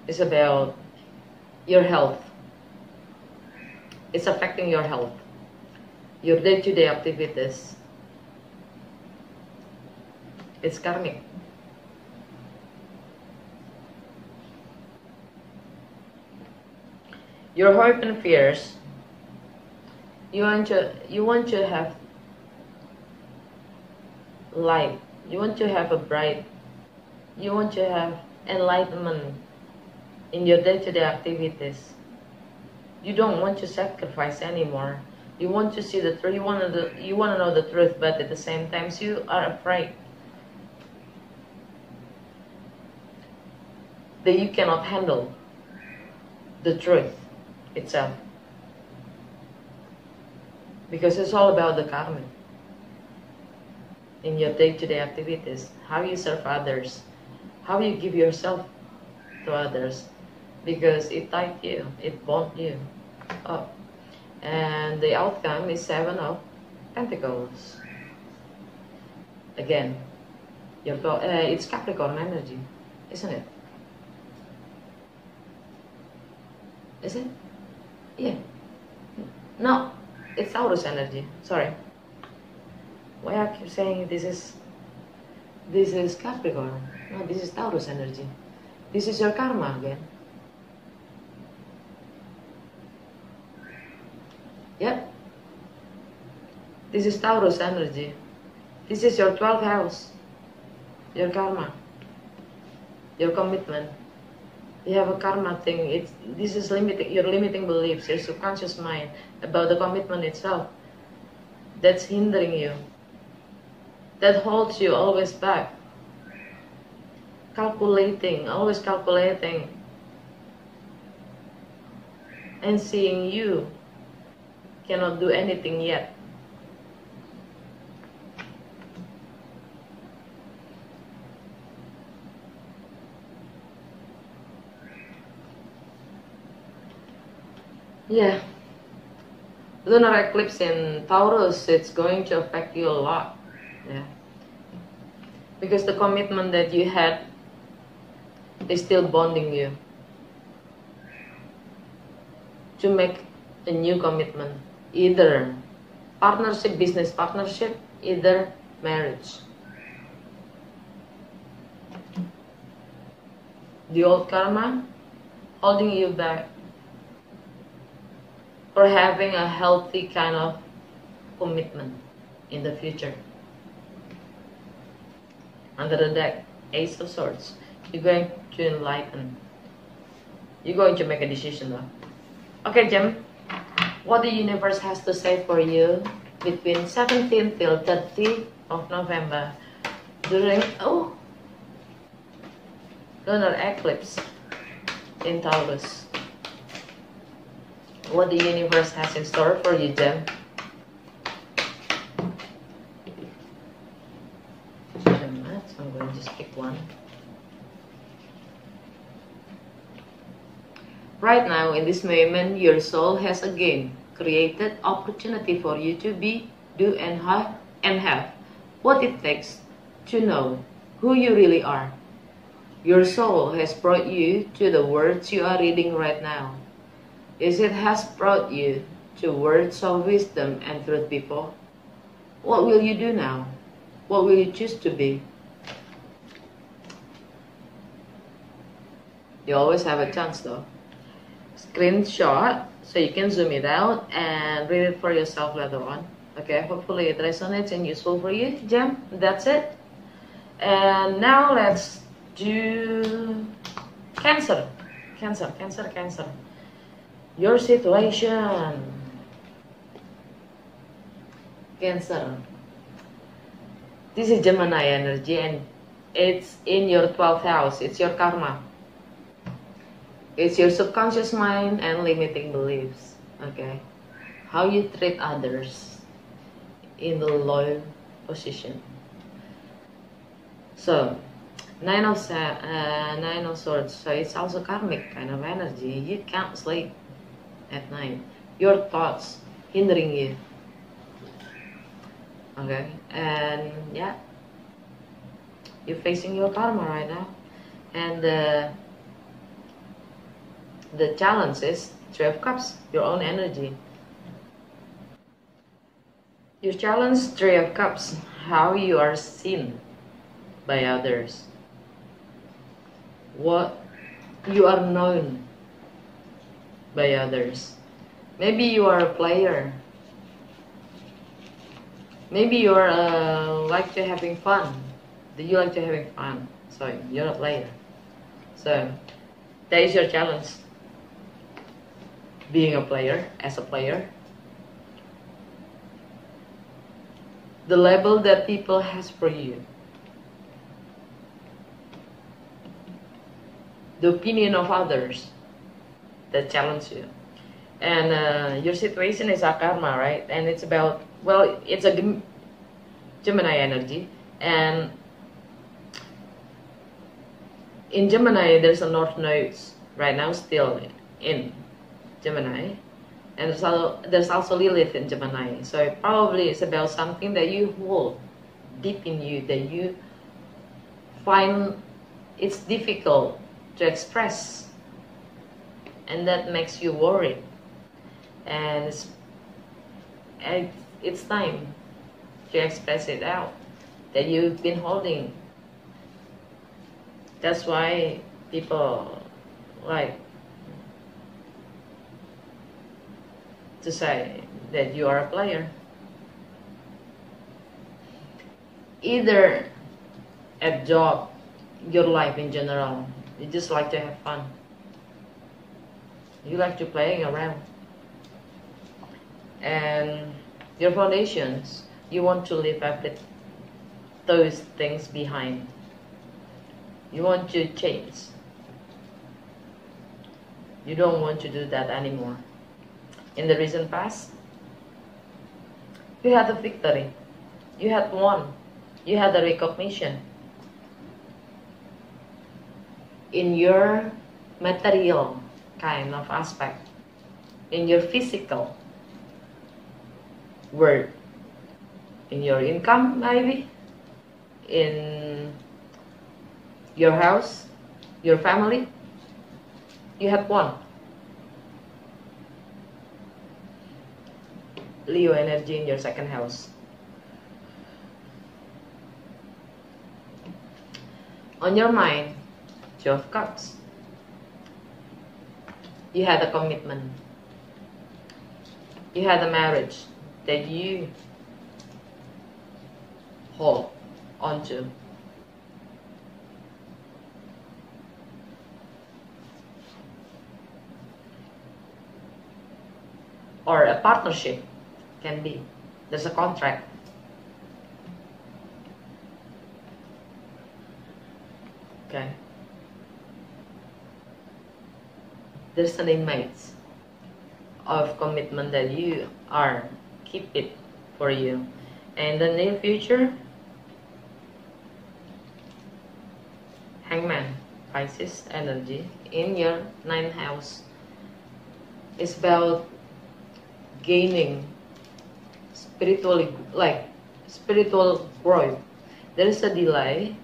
is about your health. It's affecting your health, your day-to-day activities. It's karmic. Your hope and fears. You want to have light. You want to have a bright. You want to have enlightenment in your day-to-day activities. You don't want to sacrifice anymore. You want to see the truth. You want to know the truth, but at the same time, you are afraid that you cannot handle the truth itself, because it's all about the karma in your day-to-day activities, how you serve others, how you give yourself to others, because it tied you, it bound you up. And the outcome is Seven of Pentacles. Again, it's Capricorn energy, isn't it? Is it? Yeah. No, it's Taurus energy. Sorry. Why I keep saying this is Capricorn? No, this is Taurus energy. This is your karma again. Yep. This is Taurus energy. This is your 12th house. Your karma. Your commitment. You have a karma thing. This is your limiting beliefs, your subconscious mind about the commitment itself. That's hindering you. That holds you always back. Calculating, always calculating. And seeing you cannot do anything yet. Yeah. Lunar eclipse in Taurus, it's going to affect you a lot. Yeah. Because the commitment that you had is still bonding you to make a new commitment. Either partnership, business partnership, either marriage. The old karma holding you back for having a healthy kind of commitment in the future. Under the deck, Ace of Swords. You're going to enlighten. You're going to make a decision though. Okay, Gem. What the universe has to say for you between 17th till 30th of November during lunar eclipse in Taurus. What the universe has in store for you, Gem. I'm going to just pick one. Right now, in this moment, your soul has again created opportunity for you to be, do, and have what it takes to know who you really are. Your soul has brought you to the words you are reading right now. Yes, it has brought you to words of wisdom and truth before. What will you do now? What will you choose to be? You always have a chance though. Screenshot so you can zoom it out and read it for yourself later on. Okay, hopefully it resonates and useful for you, Gem. That's it. And now let's do Cancer. Cancer. Your situation. Cancer. This is Gemini energy, and it's in your 12th house. It's your karma. It's your subconscious mind and limiting beliefs. Okay, how you treat others in the low position. So, Nine of Swords. So it's also karmic kind of energy. You can't sleep at night. Your thoughts hindering you. Okay, and yeah, you're facing your karma right now, and the challenge is Three of Cups, your own energy. Your challenge, Three of Cups, how you are seen by others, what you are known by others. Maybe you are a player. Maybe you are like to having fun. Do you like to having fun? So you're a player. So that is your challenge. Being a player, as a player. The label that people has for you. The opinion of others that challenge you. And your situation is a karma, right? And it's about, well, it's a Gemini energy. And in Gemini, there's a North Node right now still in Gemini. And there's also Lilith in Gemini. So probably it's about something that you hold deep in you, that you find it's difficult to express. And that makes you worried. And it's time to express it out that you've been holding. That's why people like to say that you are a player. Either at job, your life in general, you just like to have fun. You like to playing around. And your foundations, you want to leave those things behind. You want to change. You don't want to do that anymore. In the recent past, you had a victory. You had won. You had a recognition. In your material kind of aspect. In your physical world, in your income maybe, in your house, your family, you have won. Leo energy in your second house. On your mind, Two of Cups. You had a commitment. You had a marriage that you hold onto. Or a partnership can be. There's a contract. Okay. There's an image of commitment that you are keep it for you. And in the near future, Hangman, Pisces energy in your 9th house is about gaining spiritual growth. There is a delay.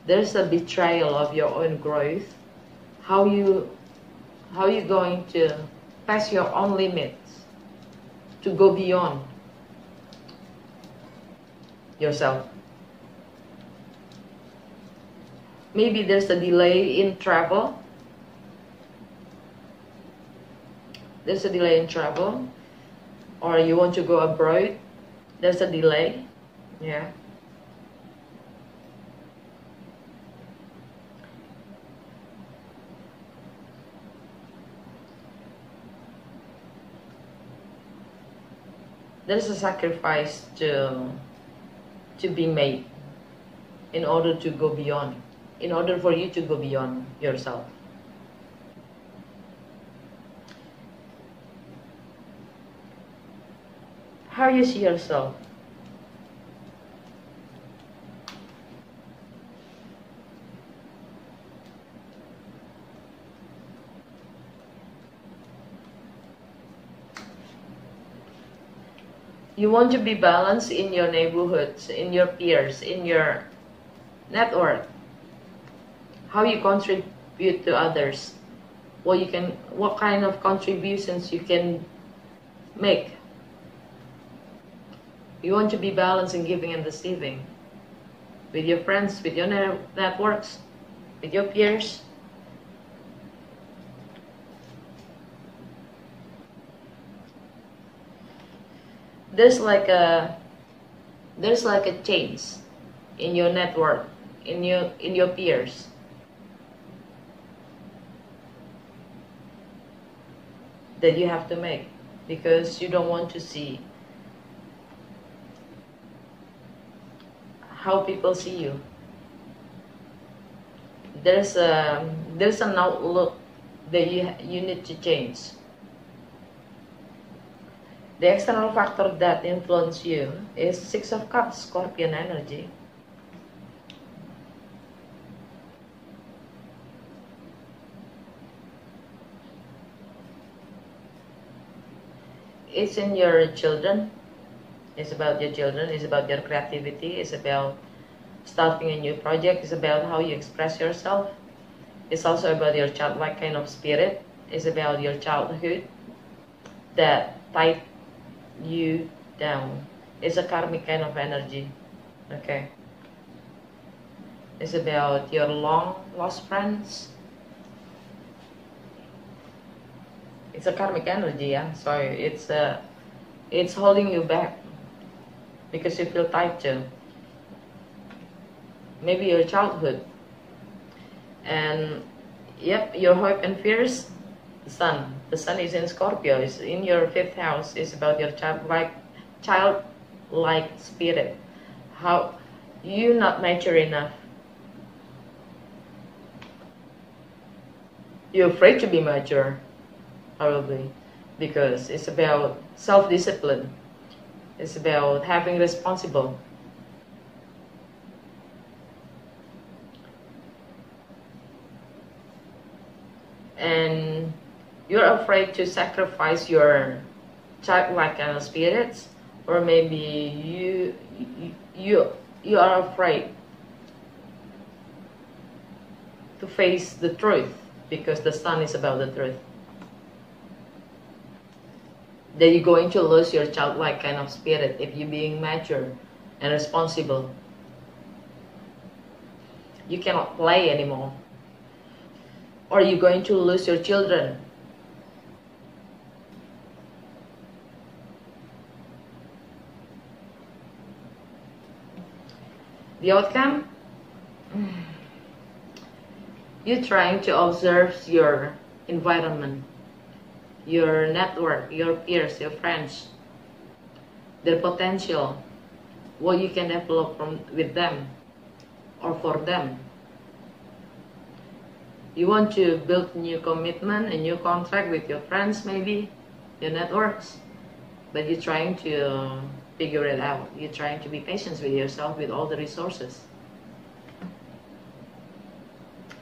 There is a betrayal of your own growth. How you going to pass your own limits to go beyond yourself? Maybe there's a delay in travel. There's a delay in travel. Or you want to go abroad. There's a delay. Yeah. There's a sacrifice to be made in order to go beyond, in order for you to go beyond yourself. How you see yourself? You want to be balanced in your neighborhoods, in your peers, in your network. How you contribute to others. What kind of contributions you can make. You want to be balanced in giving and receiving. With your friends, with your networks, with your peers. There's like a change in your network, in your peers. That you have to make, because you don't want to see how people see you. There's an outlook that you need to change. The external factor that influence you is Six of Cups, Scorpion energy. It's in your children. It's about your children. It's about your creativity. It's about starting a new project. It's about how you express yourself. It's also about your childlike kind of spirit. It's about your childhood that tied you down. It's a karmic kind of energy. Okay. It's about your long lost friends. It's a karmic energy, yeah. So it's holding you back because you feel tied to maybe your childhood. And yep, your hope and fears. The sun is in Scorpio. It's in your 5th house. It's about your childlike spirit. How you not mature enough. You're afraid to be mature, probably, because it's about self-discipline. It's about having responsible. And you're afraid to sacrifice your childlike kind of spirits, or maybe you are afraid to face the truth, because the sun is about the truth. That you're going to lose your childlike kind of spirit if you're being mature and responsible. You cannot play anymore. Or you're going to lose your children. The outcome? You're trying to observe your environment, your network, your peers, your friends, their potential, what you can develop with them or for them. You want to build new commitment, a new contract with your friends, maybe, your networks, but you're trying to figure it out. You're trying to be patient with yourself with all the resources.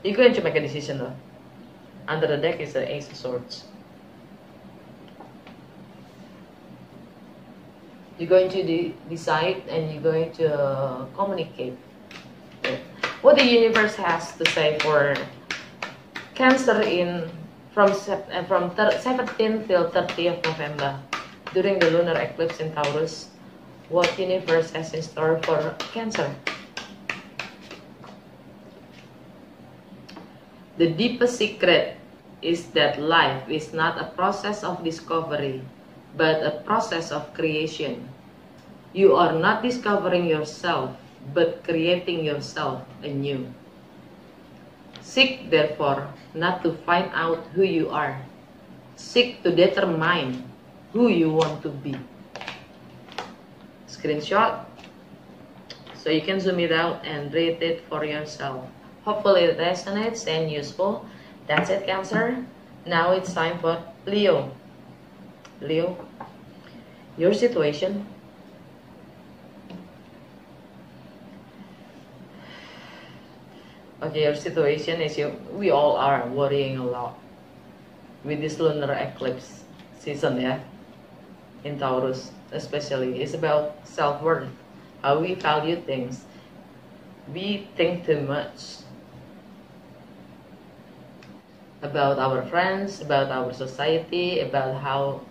You're going to make a decision though. Under the deck is the Ace of Swords. You're going to decide and you're going to communicate what the universe has to say for Cancer from 17th till 30th November during the lunar eclipse in Taurus. What universe has in store for Cancer? The deepest secret is that life is not a process of discovery, but a process of creation. You are not discovering yourself, but creating yourself anew. Seek, therefore, not to find out who you are. Seek to determine who you want to be. Screenshot. So you can zoom it out and read it for yourself. Hopefully it resonates and useful. That's it, Cancer. Now it's time for Leo. Leo, your situation. Okay, your situation is we all are worrying a lot with this lunar eclipse season, yeah, in Taurus especially. It's about self-worth, how we value things. We think too much about our friends, about our society, about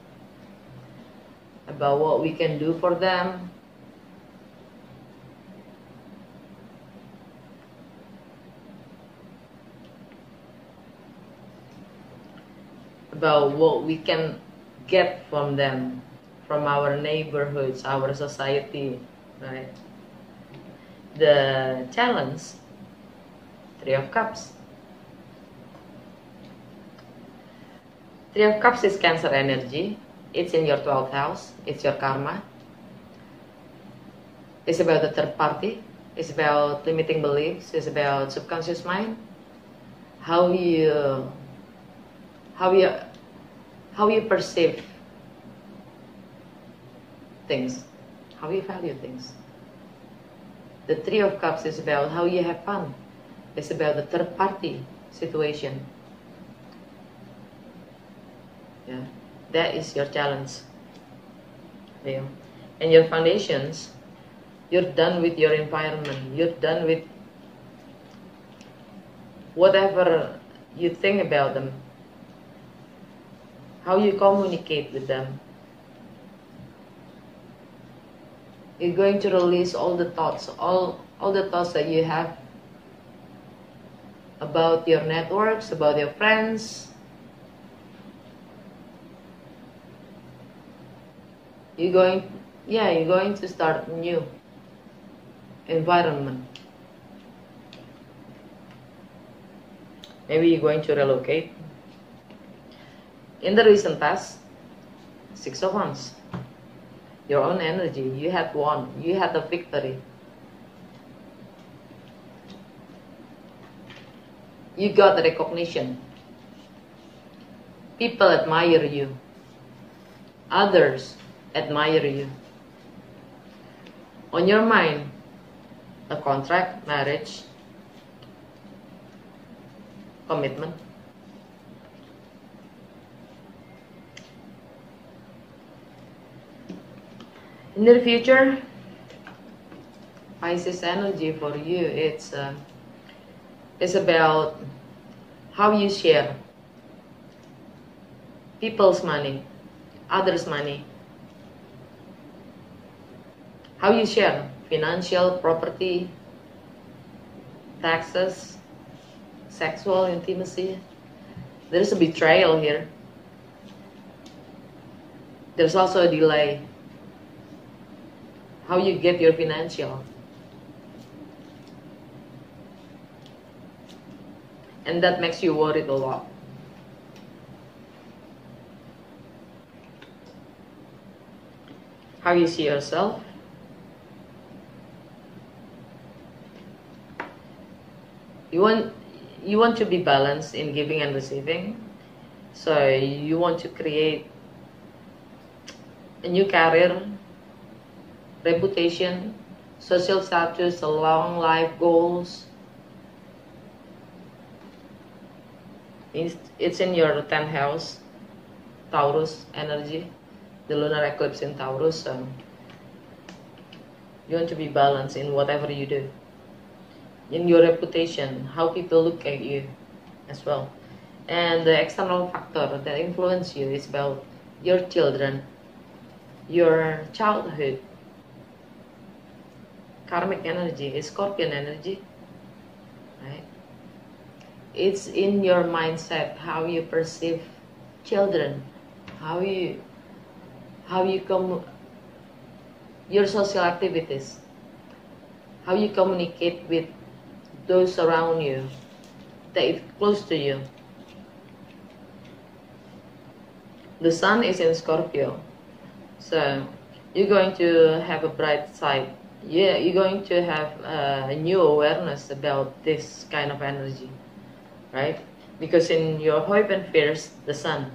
what we can do for them. About what we can get from them, from our neighborhoods, our society, right? The challenge, Three of Cups. Three of Cups is Cancer energy. It's in your 12th house. It's your karma. It's about the third party. It's about limiting beliefs. It's about subconscious mind. How you perceive things, how you value things. The Three of Cups is about how you have fun. It's about the third party situation. Yeah, that is your challenge. Yeah. And your foundations, you're done with your environment. You're done with whatever you think about them, how you communicate with them. You're going to release all the thoughts, all the thoughts that you have about your networks, about your friends. You're going to start a new environment. Maybe you're going to relocate. In the recent past, Six of Wands, your own energy, you had won, you had a victory. You got the recognition. People admire you. Others admire you. On your mind, a contract, marriage, commitment. In the future, Pisces energy for you, it's about how you share people's money, others' money. How you share financial, property, taxes, sexual intimacy. There's a betrayal here. There's also a delay. How you get your financial. And that makes you worried a lot. How you see yourself. You want to be balanced in giving and receiving. So you want to create a new career, reputation, social status, long life goals. It's in your 10th house, Taurus energy, the lunar eclipse in Taurus. So you want to be balanced in whatever you do. In your reputation, how people look at you as well. And the external factor that influence you is about your children, your childhood. Karmic energy is Scorpion energy, right? It's in your mindset, how you perceive children, how you your social activities, how you communicate with those around you, that is close to you. The sun is in Scorpio, so you're going to have a bright side Yeah, you're going to have a new awareness about this kind of energy, right? Because in your hope and fears, the sun,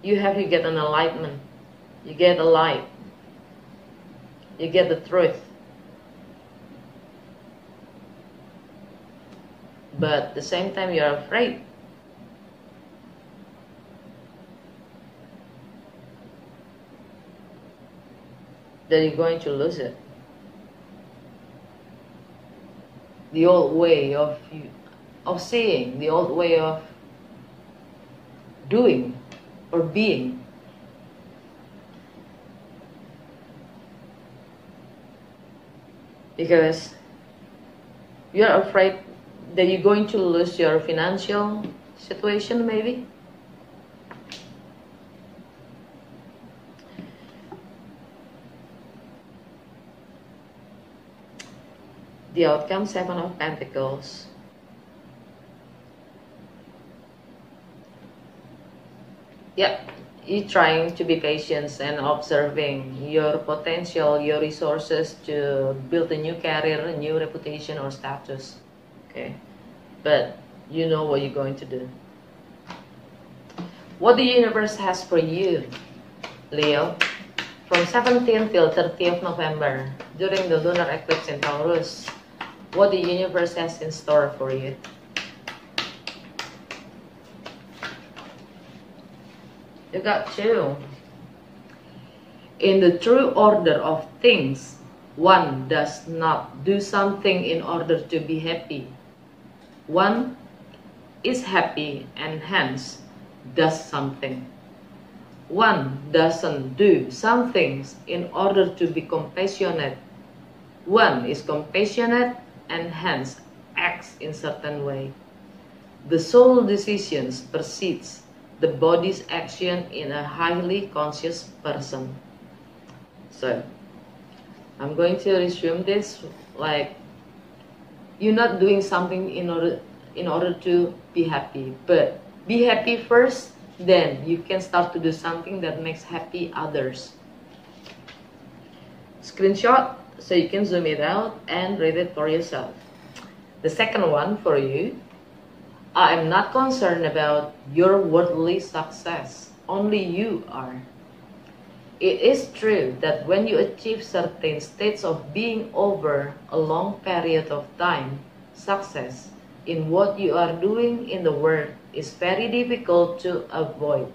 you get an enlightenment, you get a light, you get the truth. But at the same time, you're afraid. That you're going to lose it. The old way of seeing, the old way of doing or being. Because you're afraid that you're going to lose your financial situation, maybe. The outcome, 7 of Pentacles. Yep, you're trying to be patient and observing your potential, your resources to build a new career, a new reputation or status. Okay, but you know what you're going to do. What the universe has for you, Leo, from 17th till 30th November, during the lunar eclipse in Taurus, what the universe has in store for you. You got 2. In the true order of things, one does not do something in order to be happy. One is happy and hence does something. One doesn't do some things in order to be compassionate. One is compassionate and hence acts in certain way. The soul decisions precedes the body's action in a highly conscious person. So, I'm going to resume this like you're not doing something in order to be happy, but be happy first, then you can start to do something that makes happy others. Screenshot so you can zoom it out and read it for yourself. The second one for you, I am not concerned about your worldly success, only you are. It is true that when you achieve certain states of being over a long period of time, success in what you are doing in the world is very difficult to avoid.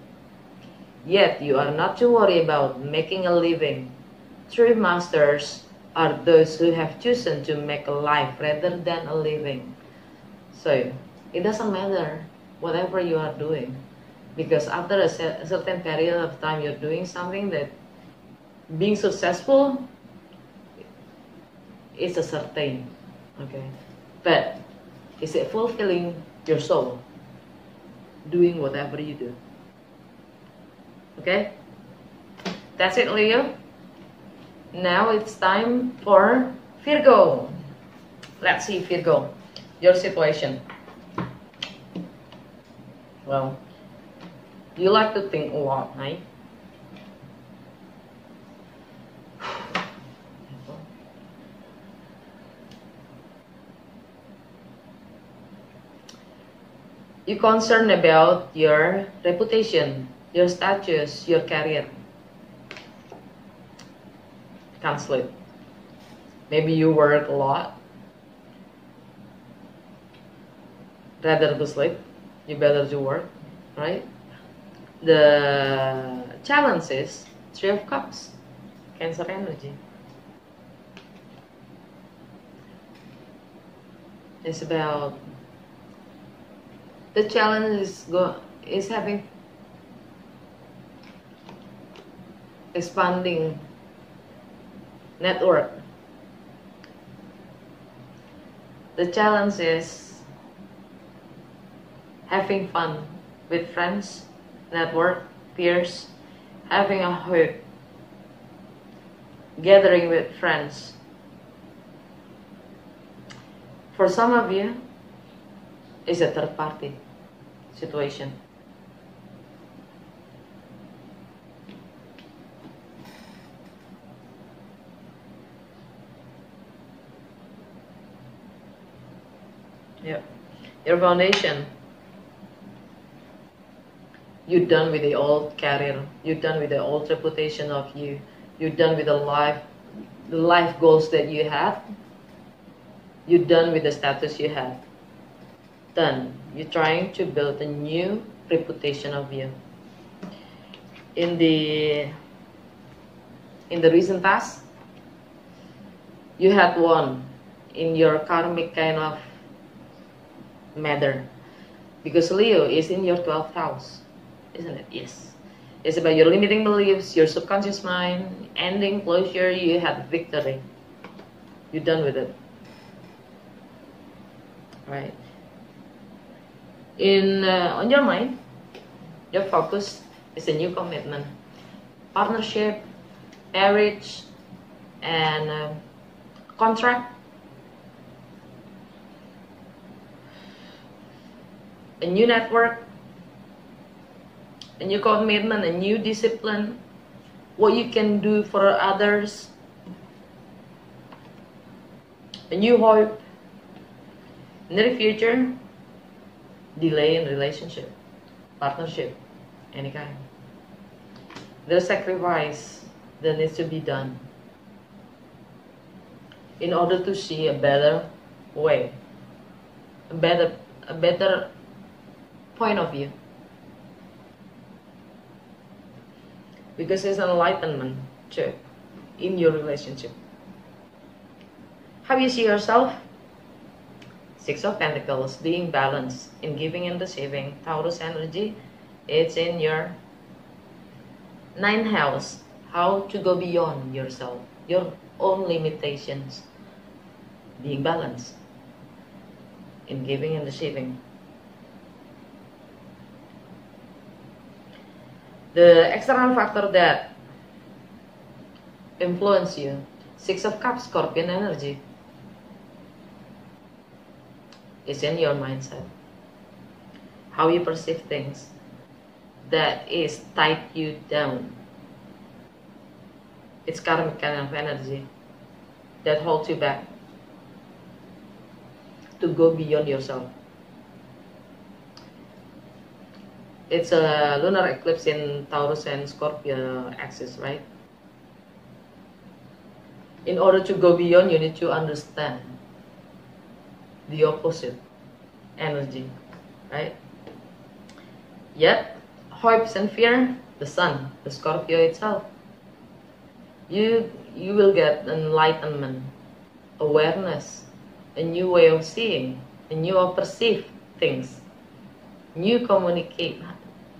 Yet you are not to worry about making a living. True masters are those who have chosen to make a life rather than a living. So, it doesn't matter whatever you are doing, because after a certain period of time you're doing something that being successful is a certain, okay, but is it fulfilling your soul doing whatever you do? Okay, that's it, Leo. Now it's time for Virgo. Let's see, Virgo, your situation. Well, you like to think a lot, right? You're concerned about your reputation, your status, your career. Can't sleep. Maybe you work a lot. Rather to sleep, you better to work, right? The challenge is 3 of Cups, Cancer energy. It's about the challenge is having expanding network. The challenge is having fun with friends, network, peers, having a hope, gathering with friends. For some of you, it's a third party situation. Yep. Your foundation. You're done with the old career. You're done with the old reputation of you. You're done with the life goals that you had. You're done with the status you had. Done. You're trying to build a new reputation of you. In the recent past, you had one in your karmic kind of matter, because Leo is in your 12th house, isn't it? Yes. It's about your limiting beliefs, your subconscious mind, ending, closure. You had victory. You're done with it. Right? On your mind, your focus is a new commitment, partnership, marriage, and contract. A new network, a new commitment, a new discipline, what you can do for others, a new hope. In the future, delay in relationship, partnership, any kind. There's sacrifice that needs to be done in order to see a better way, a better point of view. Because there's enlightenment too in your relationship. How you see yourself? Six of Pentacles, being balanced in giving and receiving. Taurus energy, it's in your 9th house. How to go beyond yourself, your own limitations. Being balanced in giving and receiving. The external factor that influence you, Six of Cups, Scorpion energy, is in your mindset. How you perceive things, that is tied you down. It's karmic kind of energy that holds you back to go beyond yourself. It's a lunar eclipse in Taurus and Scorpio axis, right? In order to go beyond, you need to understand the opposite energy, right? Yet, hopes and fear, the sun, the Scorpio itself. You will get enlightenment, awareness, a new way of seeing, a new way of perceive things, new communicate,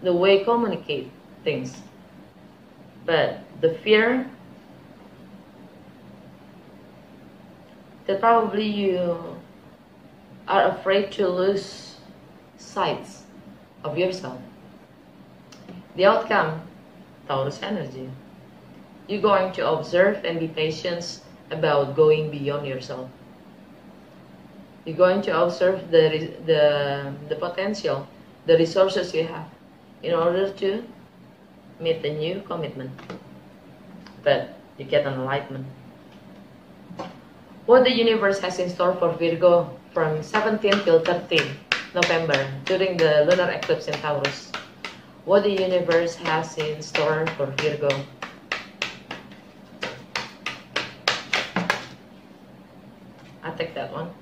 the way communicate things. But the fear that probably you are afraid to lose sight of yourself. The outcome, Taurus energy. You're going to observe and be patient about going beyond yourself. You're going to observe the potential, the resources you have in order to meet a new commitment. But you get enlightenment. What the universe has in store for Virgo from 17 till 13 November during the lunar eclipse in Taurus. What the universe has in store for Virgo. I take that one.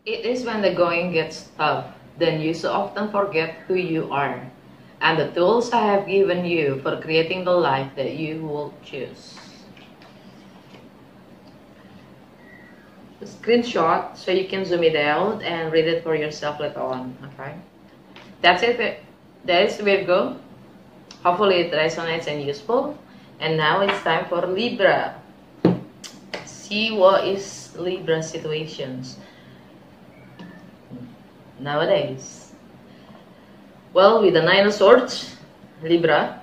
It is when the going gets tough, then you so often forget who you are and the tools I have given you for creating the life that you will choose. A screenshot so you can zoom it out and read it for yourself later on. Okay, that's it. That is Virgo. Hopefully it resonates and useful. And now it's time for Libra. See what is Libra situations nowadays. Well, with the Nine of Swords, Libra,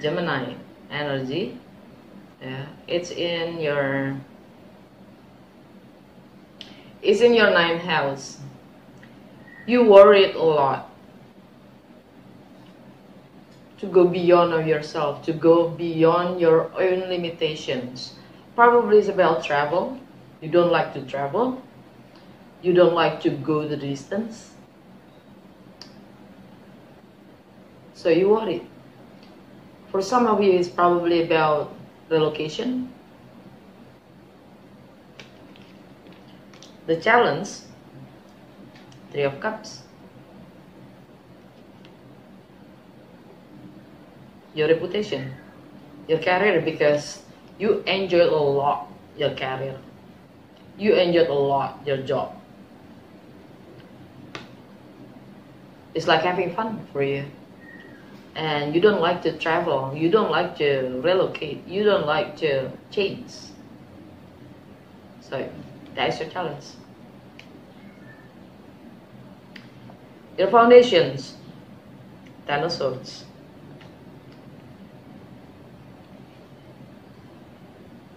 Gemini energy. Yeah, it's in your 9th house. You worried a lot to go beyond of yourself, to go beyond your own limitations. Probably it's about travel. You don't like to travel. You don't like to go the distance, so you worry. For some of you, it's probably about relocation. The challenge, Three of Cups. Your reputation, your career, because you enjoy a lot your career. You enjoyed a lot your job. It's like having fun for you. And you don't like to travel, you don't like to relocate, you don't like to change. So that's your challenge. Your foundations, Ten of Swords.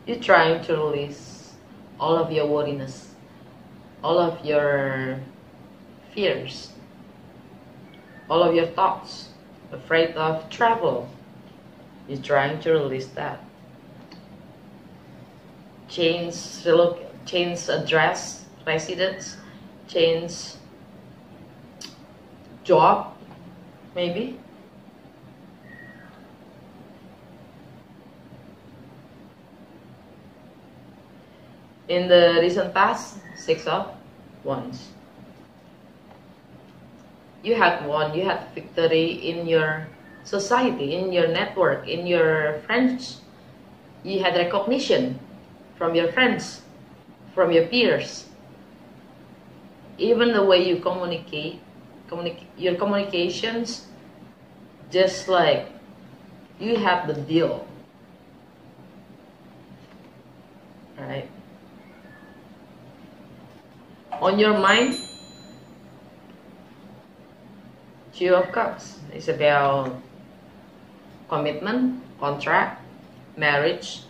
You're trying to release all of your worriness, all of your fears, all of your thoughts, afraid of travel. You're trying to release that. Change address, residence, change job, maybe. In the recent past, 6 of Wands. You had won, you had victory in your society, in your network, in your friends. You had recognition from your friends, from your peers. Even the way you communicate your communications, just like you have the deal, right? On your mind, Two of Cups is about commitment, contract, marriage.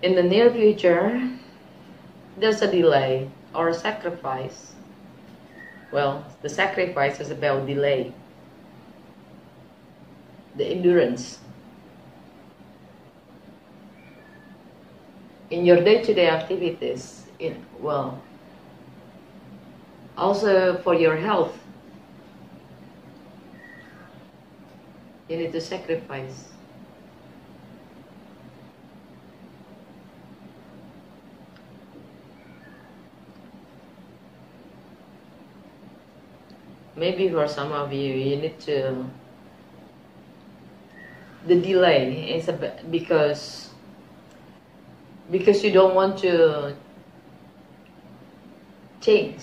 In the near future, there's a delay or a sacrifice. Well, the sacrifice is about delay, the endurance. In your day-to-day activities, also for your health, you need to sacrifice. Maybe for some of you, you need to, the delay is because you don't want to change.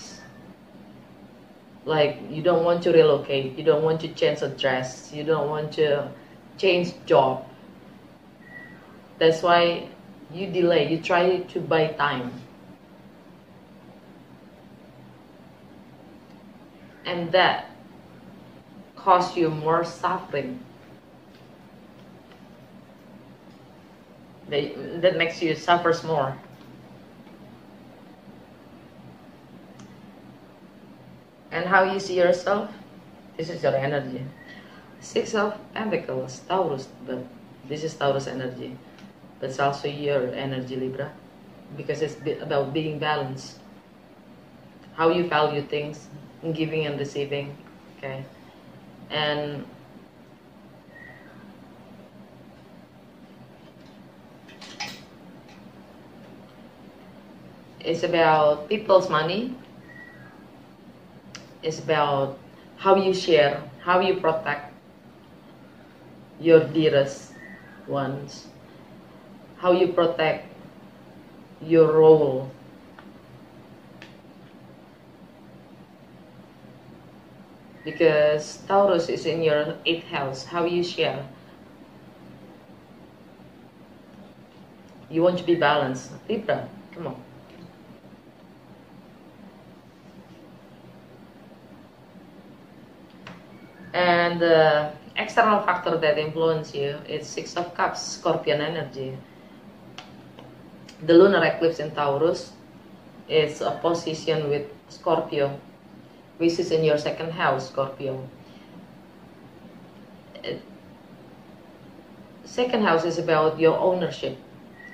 Like, you don't want to relocate, you don't want to change address, you don't want to change job. That's why you delay, you try to buy time. And that costs you more suffering. That makes you suffer more. And how you see yourself, this is your energy. 6 of Pentacles, Taurus, but this is Taurus energy. But it's also your energy, Libra, because it's about being balanced. How you value things, giving and receiving, okay? And it's about people's money. It's about how you share, how you protect your dearest ones, how you protect your role. Because Taurus is in your 8th house, how you share. You want to be balanced. Libra, come on. And the external factor that influence you is 6 of Cups, Scorpion energy. The lunar eclipse in Taurus is a position with Scorpio, which is in your 2nd house, Scorpio. Second house is about your ownership.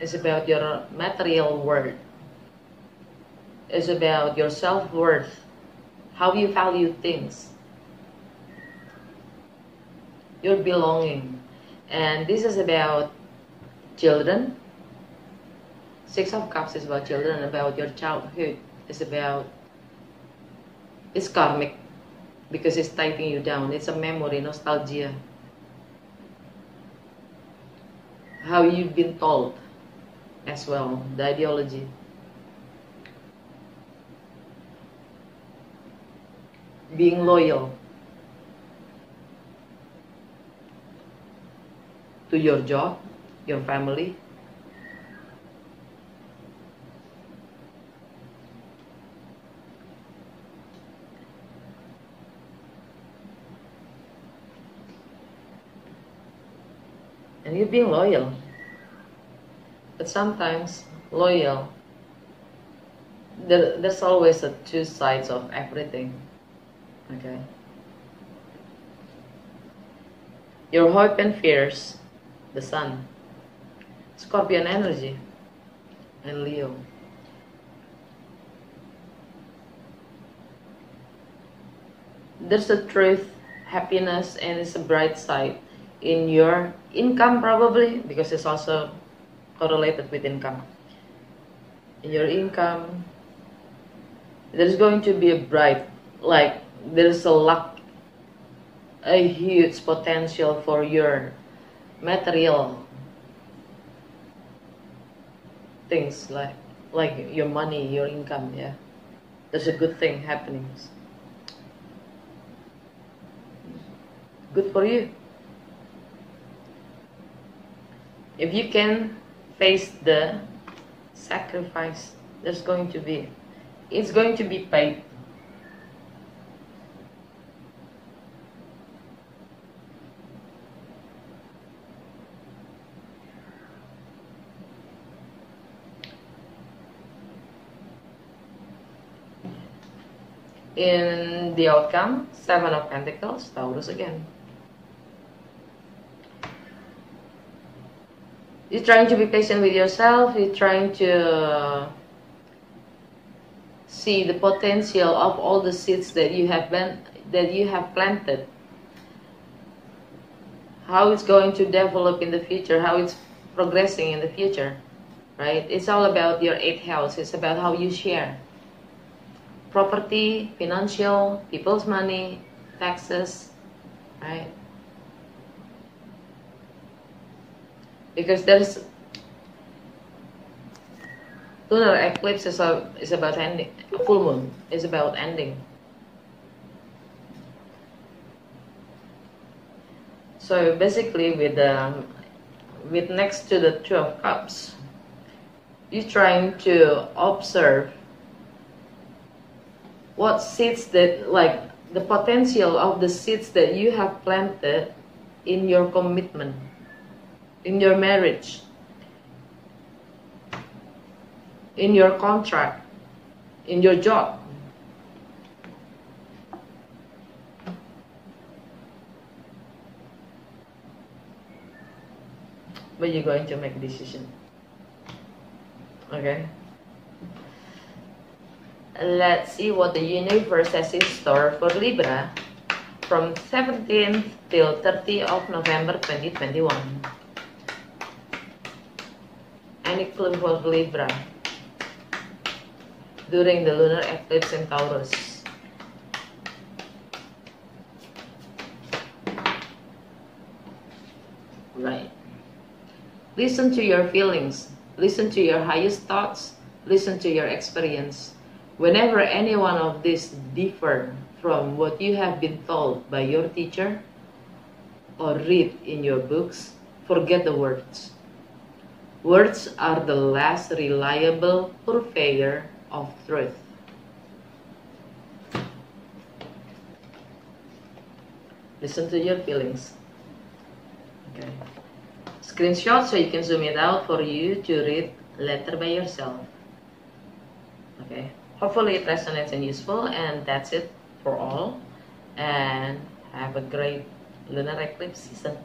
It's about your material worth. It's about your self-worth, how you value things, your belonging. And this is about children. Six of Cups is about children, about your childhood. It's karmic because it's taking you down. It's a memory, nostalgia. How you've been told as well, the ideology. Being loyal to your job, your family. And you're being loyal. But sometimes loyal, there's always a two sides of everything. Okay. Your hope and fears, the Sun, Scorpion energy, and Leo. There's a truth, happiness, and it's a bright side in your income, probably, because it's also correlated with income. In your income, there's going to be a bright, like there's a huge potential for your material things, like your money, your income. Yeah, there's a good thing happening. Good for you. If you can face the sacrifice, it's going to be paid. In the outcome, Seven of Pentacles, Taurus again. You're trying to be patient with yourself. You're trying to see the potential of all the seeds that you have planted. How it's going to develop in the future, how it's progressing in the future, right? It's all about your 8th house. It's about how you share property, financial, people's money, taxes, right? Because there's lunar eclipse is about ending. Full moon is about ending. So basically, with next to the Two of Cups, you're trying to observe what seeds that, like the potential of the seeds that you have planted in your commitment, in your marriage, in your contract, in your job. But you're going to make a decision. Okay? Let's see what the universe has in store for Libra from 17th till 30th of November 2021. Any clue for Libra during the lunar eclipse in Taurus? Right. Listen to your feelings. Listen to your highest thoughts. Listen to your experience. Whenever any one of these differ from what you have been told by your teacher or read in your books, forget the words. Words are the last reliable purveyor of truth. Listen to your feelings. Okay. Screenshot so you can zoom it out for you to read later by yourself. Okay. Hopefully it resonates and useful, and that's it for all. And have a great lunar eclipse season.